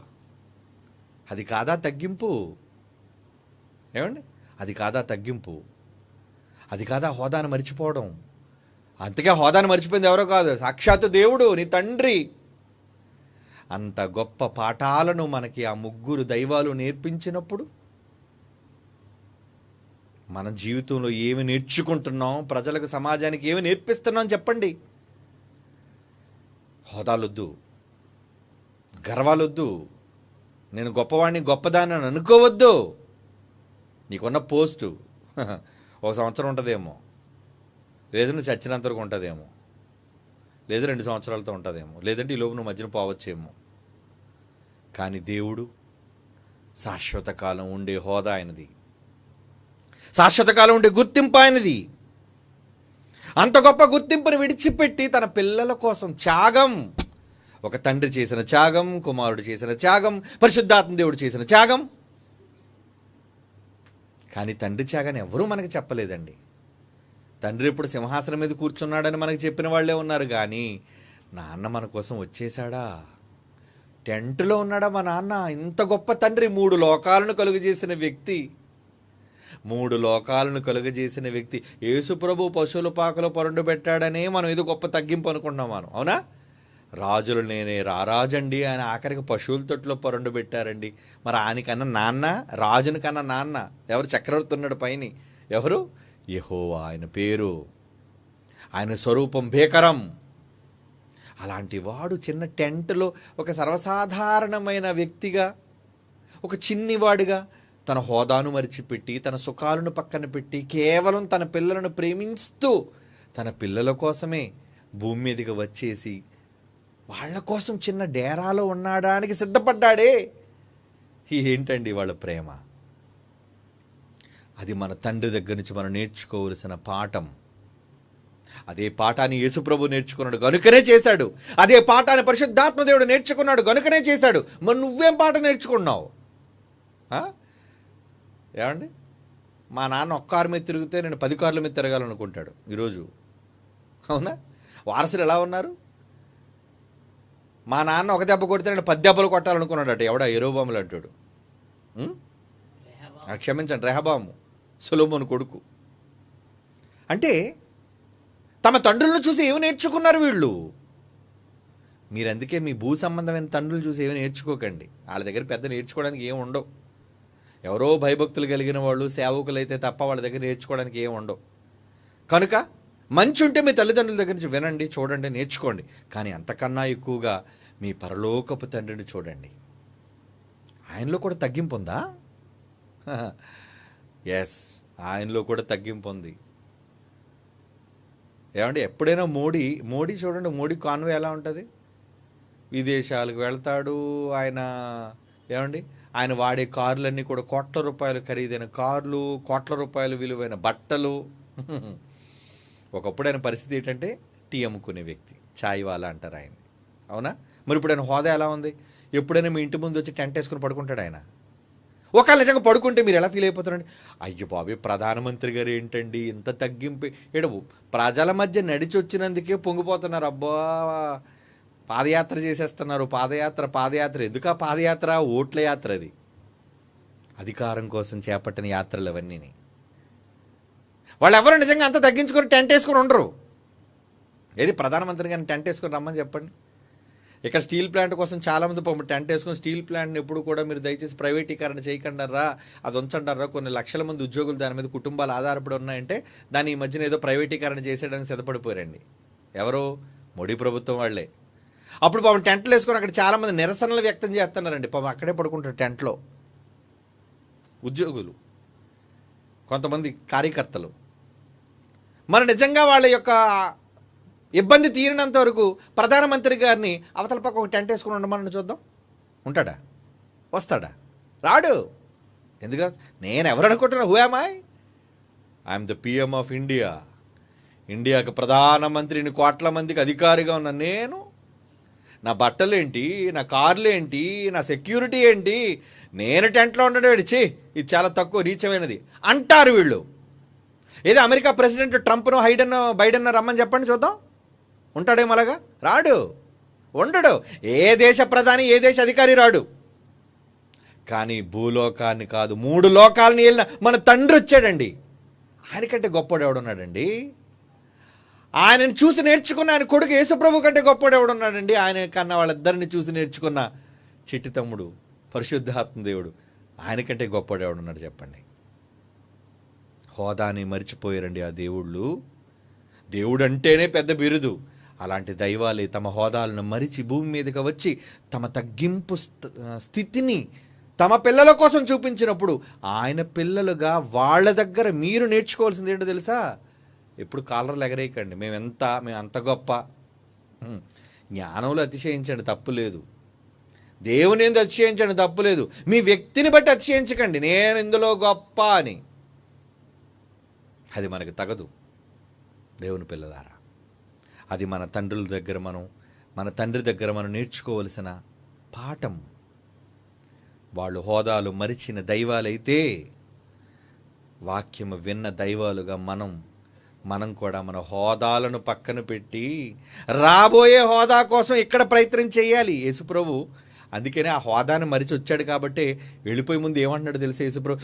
అది కాదా తగ్గింపు? ఏమండి, అది కాదా తగ్గింపు? అది కాదా హోదాను మర్చిపోవడం? అంతకే హోదాను మర్చిపోయింది ఎవరో కాదు, సాక్షాత్తు దేవుడు, నీ తండ్రి. అంత గొప్ప పాఠాలను మనకి ఆ ముగ్గురు దైవాలు నేర్పించినప్పుడు మన జీవితంలో ఏమి నేర్చుకుంటున్నాం, ప్రజలకు సమాజానికి ఏమి నేర్పిస్తున్నాం చెప్పండి. హోదాలొద్దు, గర్వాలొద్దు, నేను గొప్పవాడిని గొప్పదాన్ని అని అనుకోవద్దు. నీకున్న పోస్టు ఒక సంవత్సరం ఉంటుందేమో, లేదు నువ్వు చచ్చినంత వరకు ఉంటుందేమో, లేదు 2 సంవత్సరాలతో ఉంటుందేమో, లేదంటే ఈ లోపు నువ్వు మధ్యన పోవచ్చేమో. కానీ దేవుడు శాశ్వత కాలం ఉండే హోదా ఆయనది, శాశ్వత కాలం ఉండే గుర్తింపు ఆయనది. అంత గొప్ప గుర్తింపును విడిచిపెట్టి తన పిల్లల కోసం త్యాగం, ఒక తండ్రి చేసిన త్యాగం, కుమారుడు చేసిన త్యాగం, పరిశుద్ధాత్మ దేవుడు చేసిన త్యాగం. కానీ తండ్రి త్యాగాన్ని ఎవరూ మనకి చెప్పలేదండి. తండ్రి ఇప్పుడు సింహాసనం మీద కూర్చున్నాడని మనకు చెప్పిన వాళ్ళే ఉన్నారు, కానీ నాన్న మన కోసం వచ్చేసాడా? టెంట్లో ఉన్నాడా మా నాన్న? ఇంత గొప్ప తండ్రి, 3 లోకాలను కలుగజేసిన వ్యక్తి, 3 లోకాలను కలుగజేసిన వ్యక్తి. యేసుప్రభు పశువుల పాకలో పరుండు పెట్టాడనే మనం ఏదో గొప్ప తగ్గింపు అనుకుంటున్నాం మనం, అవునా? రాజులు నేనే రారాజండి, ఆయన ఆఖరికి పశువుల తొట్టులో పరుండు పెట్టారండి. మరి ఆయనకన్నా నాన్న, రాజుని కన్నా నాన్న ఎవరు? చక్రవర్తి ఉన్నాడు పైన, ఎవరు? యెహోవా ఆయన పేరు, ఆయన స్వరూపం భీకరం. అలాంటి వాడు చిన్న టెంట్లో ఒక సర్వసాధారణమైన వ్యక్తిగా, ఒక చిన్నివాడిగా తన హోదాను మరిచిపెట్టి, తన సుఖాలను పక్కన పెట్టి, కేవలం తన పిల్లలను ప్రేమిస్తూ తన పిల్లల కోసమే భూమి మీదకి వచ్చేసి వాళ్ళ కోసం చిన్న డేరాలో ఉండడానికి సిద్ధపడ్డాడే. ఏంటండి వాళ్ళ ప్రేమ? అది మన తండ్రి దగ్గర నుంచి మనం నేర్చుకోవలసిన పాఠం. అదే పాఠాన్ని యేసుప్రభు నేర్చుకున్నాడు గనుకనే చేశాడు. అదే పాఠాన్ని పరిశుద్ధాత్మ దేవుడు నేర్చుకున్నాడు గనుకనే చేశాడు. మరి నువ్వేం పాఠం నేర్చుకున్నావు? ఏమండి, మా నాన్న ఒక్క కారు మీద తిరిగితే నేను 10 కార్ల మీద తిరగాలనుకుంటాడు ఈరోజు, అవునా? వారసులు ఎలా ఉన్నారు? మా నాన్న ఒక దెబ్బ కొడితే నేను 10 దెబ్బలు కొట్టాలనుకున్నాడట. ఎవడా? యెరోబాములు అంటాడు. క్షమించండి, రెహబాము, సొలొమోను కొడుకు. అంటే తమ తండ్రులను చూసి ఏమి నేర్చుకున్నారు వీళ్ళు? మీరందుకే మీ భూ సంబంధమైన తండ్రులు చూసి ఏమి నేర్చుకోకండి. వాళ్ళ దగ్గర పెద్ద నేర్చుకోవడానికి ఏమి ఉండవు. ఎవరో భయభక్తులు కలిగిన వాళ్ళు, సేవకులు అయితే తప్ప వాళ్ళ దగ్గర నేర్చుకోవడానికి ఏమి ఉండవు. కనుక మంచి ఉంటే మీ తల్లిదండ్రుల దగ్గర నుంచి వినండి, చూడండి, నేర్చుకోండి. కానీ అంతకన్నా ఎక్కువగా మీ పరలోకపు తండ్రిని చూడండి. ఆయనలో కూడా తగ్గింపు ఉందా? ఎస్, ఆయనలో కూడా తగ్గింపు ఉంది. ఏమంటే ఎప్పుడైనా మోడీ చూడండి, మోడీ కాన్వే ఎలా ఉంటుంది? విదేశాలకు వెళ్తాడు ఆయన. ఏమండి, ఆయన వాడే కార్లన్నీ కూడా కోట్ల రూపాయలు ఖరీదైన కార్లు, కోట్ల రూపాయలు విలువైన బట్టలు. ఒకప్పుడు ఆయన పరిస్థితి ఏంటంటే టీ అమ్ముకునే వ్యక్తి, చాయ్ వాలా అంటారు ఆయన, అవునా? మరి ఇప్పుడు ఆయన హోదా ఎలా ఉంది? ఎప్పుడైనా మీ ఇంటి ముందు వచ్చి టెంట్ వేసుకుని పడుకుంటాడు ఆయన. ఒకవేళ నిజంగా పడుకుంటే మీరు ఎలా ఫీల్ అయిపోతారండి? అయ్యో బాబే, ప్రధానమంత్రి గారు ఏంటండి ఇంత తగ్గింపు? ఏడవు ప్రజల మధ్య నడిచి వచ్చినందుకే పొంగిపోతున్నారు. అబ్బా, పాదయాత్ర చేసేస్తున్నారు. పాదయాత్ర ఎందుకు? ఆ పాదయాత్ర ఓట్ల యాత్ర. అది అధికారం కోసం చేపట్టిన యాత్రలు అవన్నీ. వాళ్ళు ఎవరు నిజంగా అంత తగ్గించుకొని టెంట్ వేసుకొని ఉండరు. ఏది ప్రధానమంత్రి గారిని టెంట్ వేసుకొని రమ్మని చెప్పండి. ఇక్కడ స్టీల్ ప్లాంట్ కోసం చాలామంది టెంట్ వేసుకొని స్టీల్ ప్లాంట్ని ఎప్పుడు కూడా మీరు దయచేసి ప్రైవేటీకరణ చేయకండారా, అది ఉంచండారా, కొన్ని లక్షల మంది ఉద్యోగులు దాని మీద కుటుంబాలు ఆధారపడి ఉన్నాయంటే దాన్ని ఈ మధ్యన ఏదో ప్రైవేటీకరణ చేసేయడానికి సిద్ధపడిపోయారండి. ఎవరో మోడీ ప్రభుత్వం వాళ్ళే. అప్పుడు పాపం టెంట్లు వేసుకొని అక్కడ చాలామంది నిరసనలు వ్యక్తం చేస్తున్నారండి. పాపం అక్కడే పడుకుంటారు టెంట్లో ఉద్యోగులు, కొంతమంది కార్యకర్తలు. మరి నిజంగా వాళ్ళ యొక్క ఇబ్బంది తీరినంత వరకు ప్రధానమంత్రి గారిని అవతల పక్క ఒక టెంట్ వేసుకుని ఉండమని చూద్దాం. ఉంటాడా? వస్తాడా? రాడు. ఎందుకు? నేను ఎవరు అనుకుంటున్నా? Who am I'm the PM of India. ఇండియాకి ప్రధానమంత్రిని, కోట్ల మందికి అధికారిగా ఉన్న నేను, నా బట్టలేంటి, నా కార్లేంటి, నా సెక్యూరిటీ ఏంటి, నేను టెంట్లో ఉండడం విడిచి ఇది చాలా తక్కువ నీచమైనది అంటారు వీళ్ళు. ఏదో అమెరికా ప్రెసిడెంట్ ట్రంప్ను బైడెన్ రమ్మని చెప్పండి చూద్దాం. ఉంటాడేమో అలాగా? రాడు, ఉండడు. ఏ దేశ ప్రధాని, ఏ దేశ అధికారి రాడు. కానీ భూలోకాన్ని కాదు, 3 లోకాలని వెళ్ళిన మన తండ్రి వచ్చాడండి. ఆయనకంటే గొప్పవాడు ఎవడున్నాడండి? ఆయనను చూసి నేర్చుకున్న ఆయన కొడుకు యేసుప్రభు కంటే గొప్పవాడు ఎవడున్నాడండి? ఆయన కన్నా వాళ్ళిద్దరిని చూసి నేర్చుకున్న చిట్టి తమ్ముడు పరిశుద్ధాత్మ దేవుడు, ఆయనకంటే గొప్పవాడు ఎవడున్నాడు చెప్పండి? హోదాని మరిచిపోయారండి ఆ దేవుళ్ళు. దేవుడు అంటేనే పెద్ద బిరుదు. అలాంటి దైవాలే తమ హోదాలను మరిచి భూమి మీదకి వచ్చి తమ తగ్గింపు స్థితిని తమ పిల్లల కోసం చూపించినప్పుడు ఆయన పిల్లలుగా వాళ్ళ దగ్గర మీరు నేర్చుకోవాల్సింది ఏంటో తెలుసా? ఎప్పుడు కాలర్లు ఎగరేయకండి. మేము అంత గొప్ప. జ్ఞానంలో అతిశయించండి, తప్పు లేదు. దేవుని ఎందుకు అతిశయించండి, తప్పు లేదు. మీ వ్యక్తిని బట్టి అతిశయించకండి, నేను ఇందులో గొప్ప అని. అది మనకు తగదు దేవుని పిల్లలారా. అది మన తండ్రుల దగ్గర మన తండ్రి దగ్గర మనం నేర్చుకోవలసిన పాఠం. వాళ్ళు హోదాలు మరిచిన దైవాలైతే వాక్యము విన్న దైవాలుగా మనం కూడా మన హోదాలను పక్కన పెట్టి రాబోయే హోదా కోసం ఇక్కడ ప్రయత్నం చేయాలి. యేసుప్రభు అందుకనే ఆ హోదాను మరిచి వచ్చాడు కాబట్టి వెళ్ళిపోయే ముందు ఏమంటున్నాడు తెలుసా యేసుప్రభు?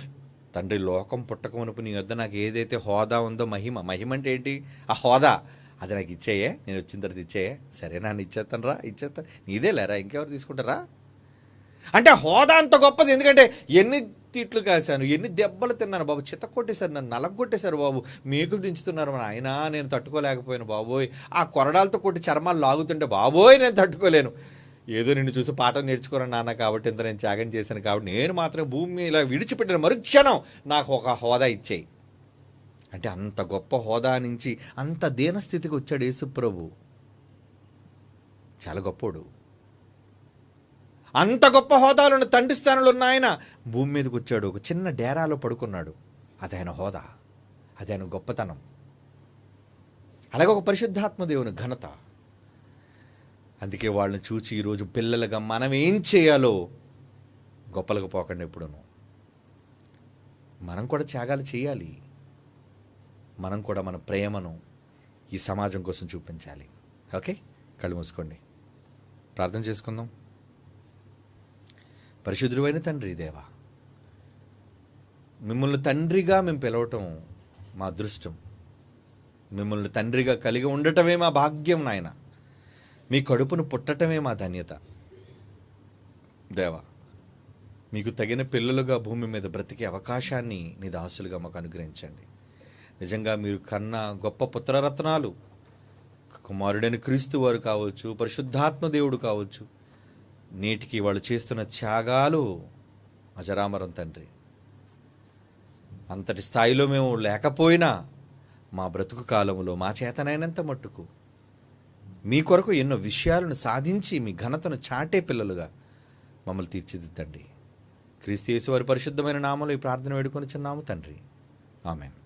తండ్రి, లోకం పుట్టకమునుపు నీ వద్ద నాకు ఏదైతే హోదా ఉందో, మహిమ అంటే ఏంటి? ఆ హోదా అది నాకు ఇచ్చేయే, నేను వచ్చిన తర్వాత ఇచ్చేయే. సరే నాన్న ఇచ్చేస్తాను, నీదే లేరా, ఇంకెవరు తీసుకుంటారా అంటే హోదా అంత గొప్పది. ఎందుకంటే ఎన్ని తిట్లు కాశాను, ఎన్ని దెబ్బలు తిన్నాను బాబు, చిత్త కొట్టేశారు, నన్ను నలగొట్టేశారు బాబు, మేకులు దించుతున్నారు మన ఆయన, నేను తట్టుకోలేకపోయాను బాబోయ్. ఆ కొరడాలతో కొట్టి చర్మాలు లాగుతుంటే బాబోయ్ నేను తట్టుకోలేను. ఏదో నిన్ను చూసి పాఠం నేర్చుకోరని నాన్న, కాబట్టి ఇంత నేను త్యాగం చేశాను, కాబట్టి నేను మాత్రం భూమి ఇలా విడిచిపెట్టిన మరుక్షణం నాకు ఒక హోదా ఇచ్చేయి అంటే అంత గొప్ప హోదా నుంచి అంత దీనస్థితికి వచ్చాడు యేసుప్రభు. చాలా గొప్పోడు. అంత గొప్ప హోదాలు ఉన్న తండ్రి స్థానంలో ఉన్న ఆయన భూమి మీదకి వచ్చాడు, ఒక చిన్న డేరాలో పడుకున్నాడు. అది ఆయన హోదా, అది ఆయన గొప్పతనం. అలాగే ఒక పరిశుద్ధాత్మ దేవుని ఘనత. అందుకే వాళ్ళని చూచి ఈరోజు పిల్లలుగా మనం ఏం చేయాలో గొప్పలకు పోకండి. ఎప్పుడును మనం కూడా త్యాగాలు చేయాలి. మనం కూడా మన ప్రేమను ఈ సమాజం కోసం చూపించాలి. ఓకే, కళ్ళు మూసుకోండి, ప్రార్థన చేసుకుందాం. పరిశుద్ధుడైన తండ్రి దేవా, మిమ్మల్ని తండ్రిగా మేము పిలవటం మా అదృష్టం. మిమ్మల్ని తండ్రిగా కలిగి ఉండటమే మా భాగ్యం నాయన. మీ కడుపును పుట్టటమే మా ధన్యత దేవా. మీకు తగిన పిల్లలుగా భూమి మీద బ్రతికే అవకాశాన్ని నీ దాసులుగా మాకు అనుగ్రహించండి. నిజంగా మీరు కన్నా గొప్ప పుత్రరత్నాలు కుమారుడైన క్రీస్తు వారు కావచ్చు, పరిశుద్ధాత్మ దేవుడు కావచ్చు, నేటికి వాళ్ళు చేస్తున్న త్యాగాలు అజరామరం తండ్రి. అంతటి స్థాయిలో మేము లేకపోయినా మా బ్రతుకు కాలంలో మా చేతనైనంత మట్టుకు మీ కొరకు ఎన్నో విషయాలను సాధించి మీ ఘనతను చాటే పిల్లలుగా మమ్మల్ని తీర్చిదిద్దండి. క్రీస్తు యేసు వారి పరిశుద్ధమైన నామములో ఈ ప్రార్థన వేడుకొనిచున్నాము తండ్రి, ఆమేన్.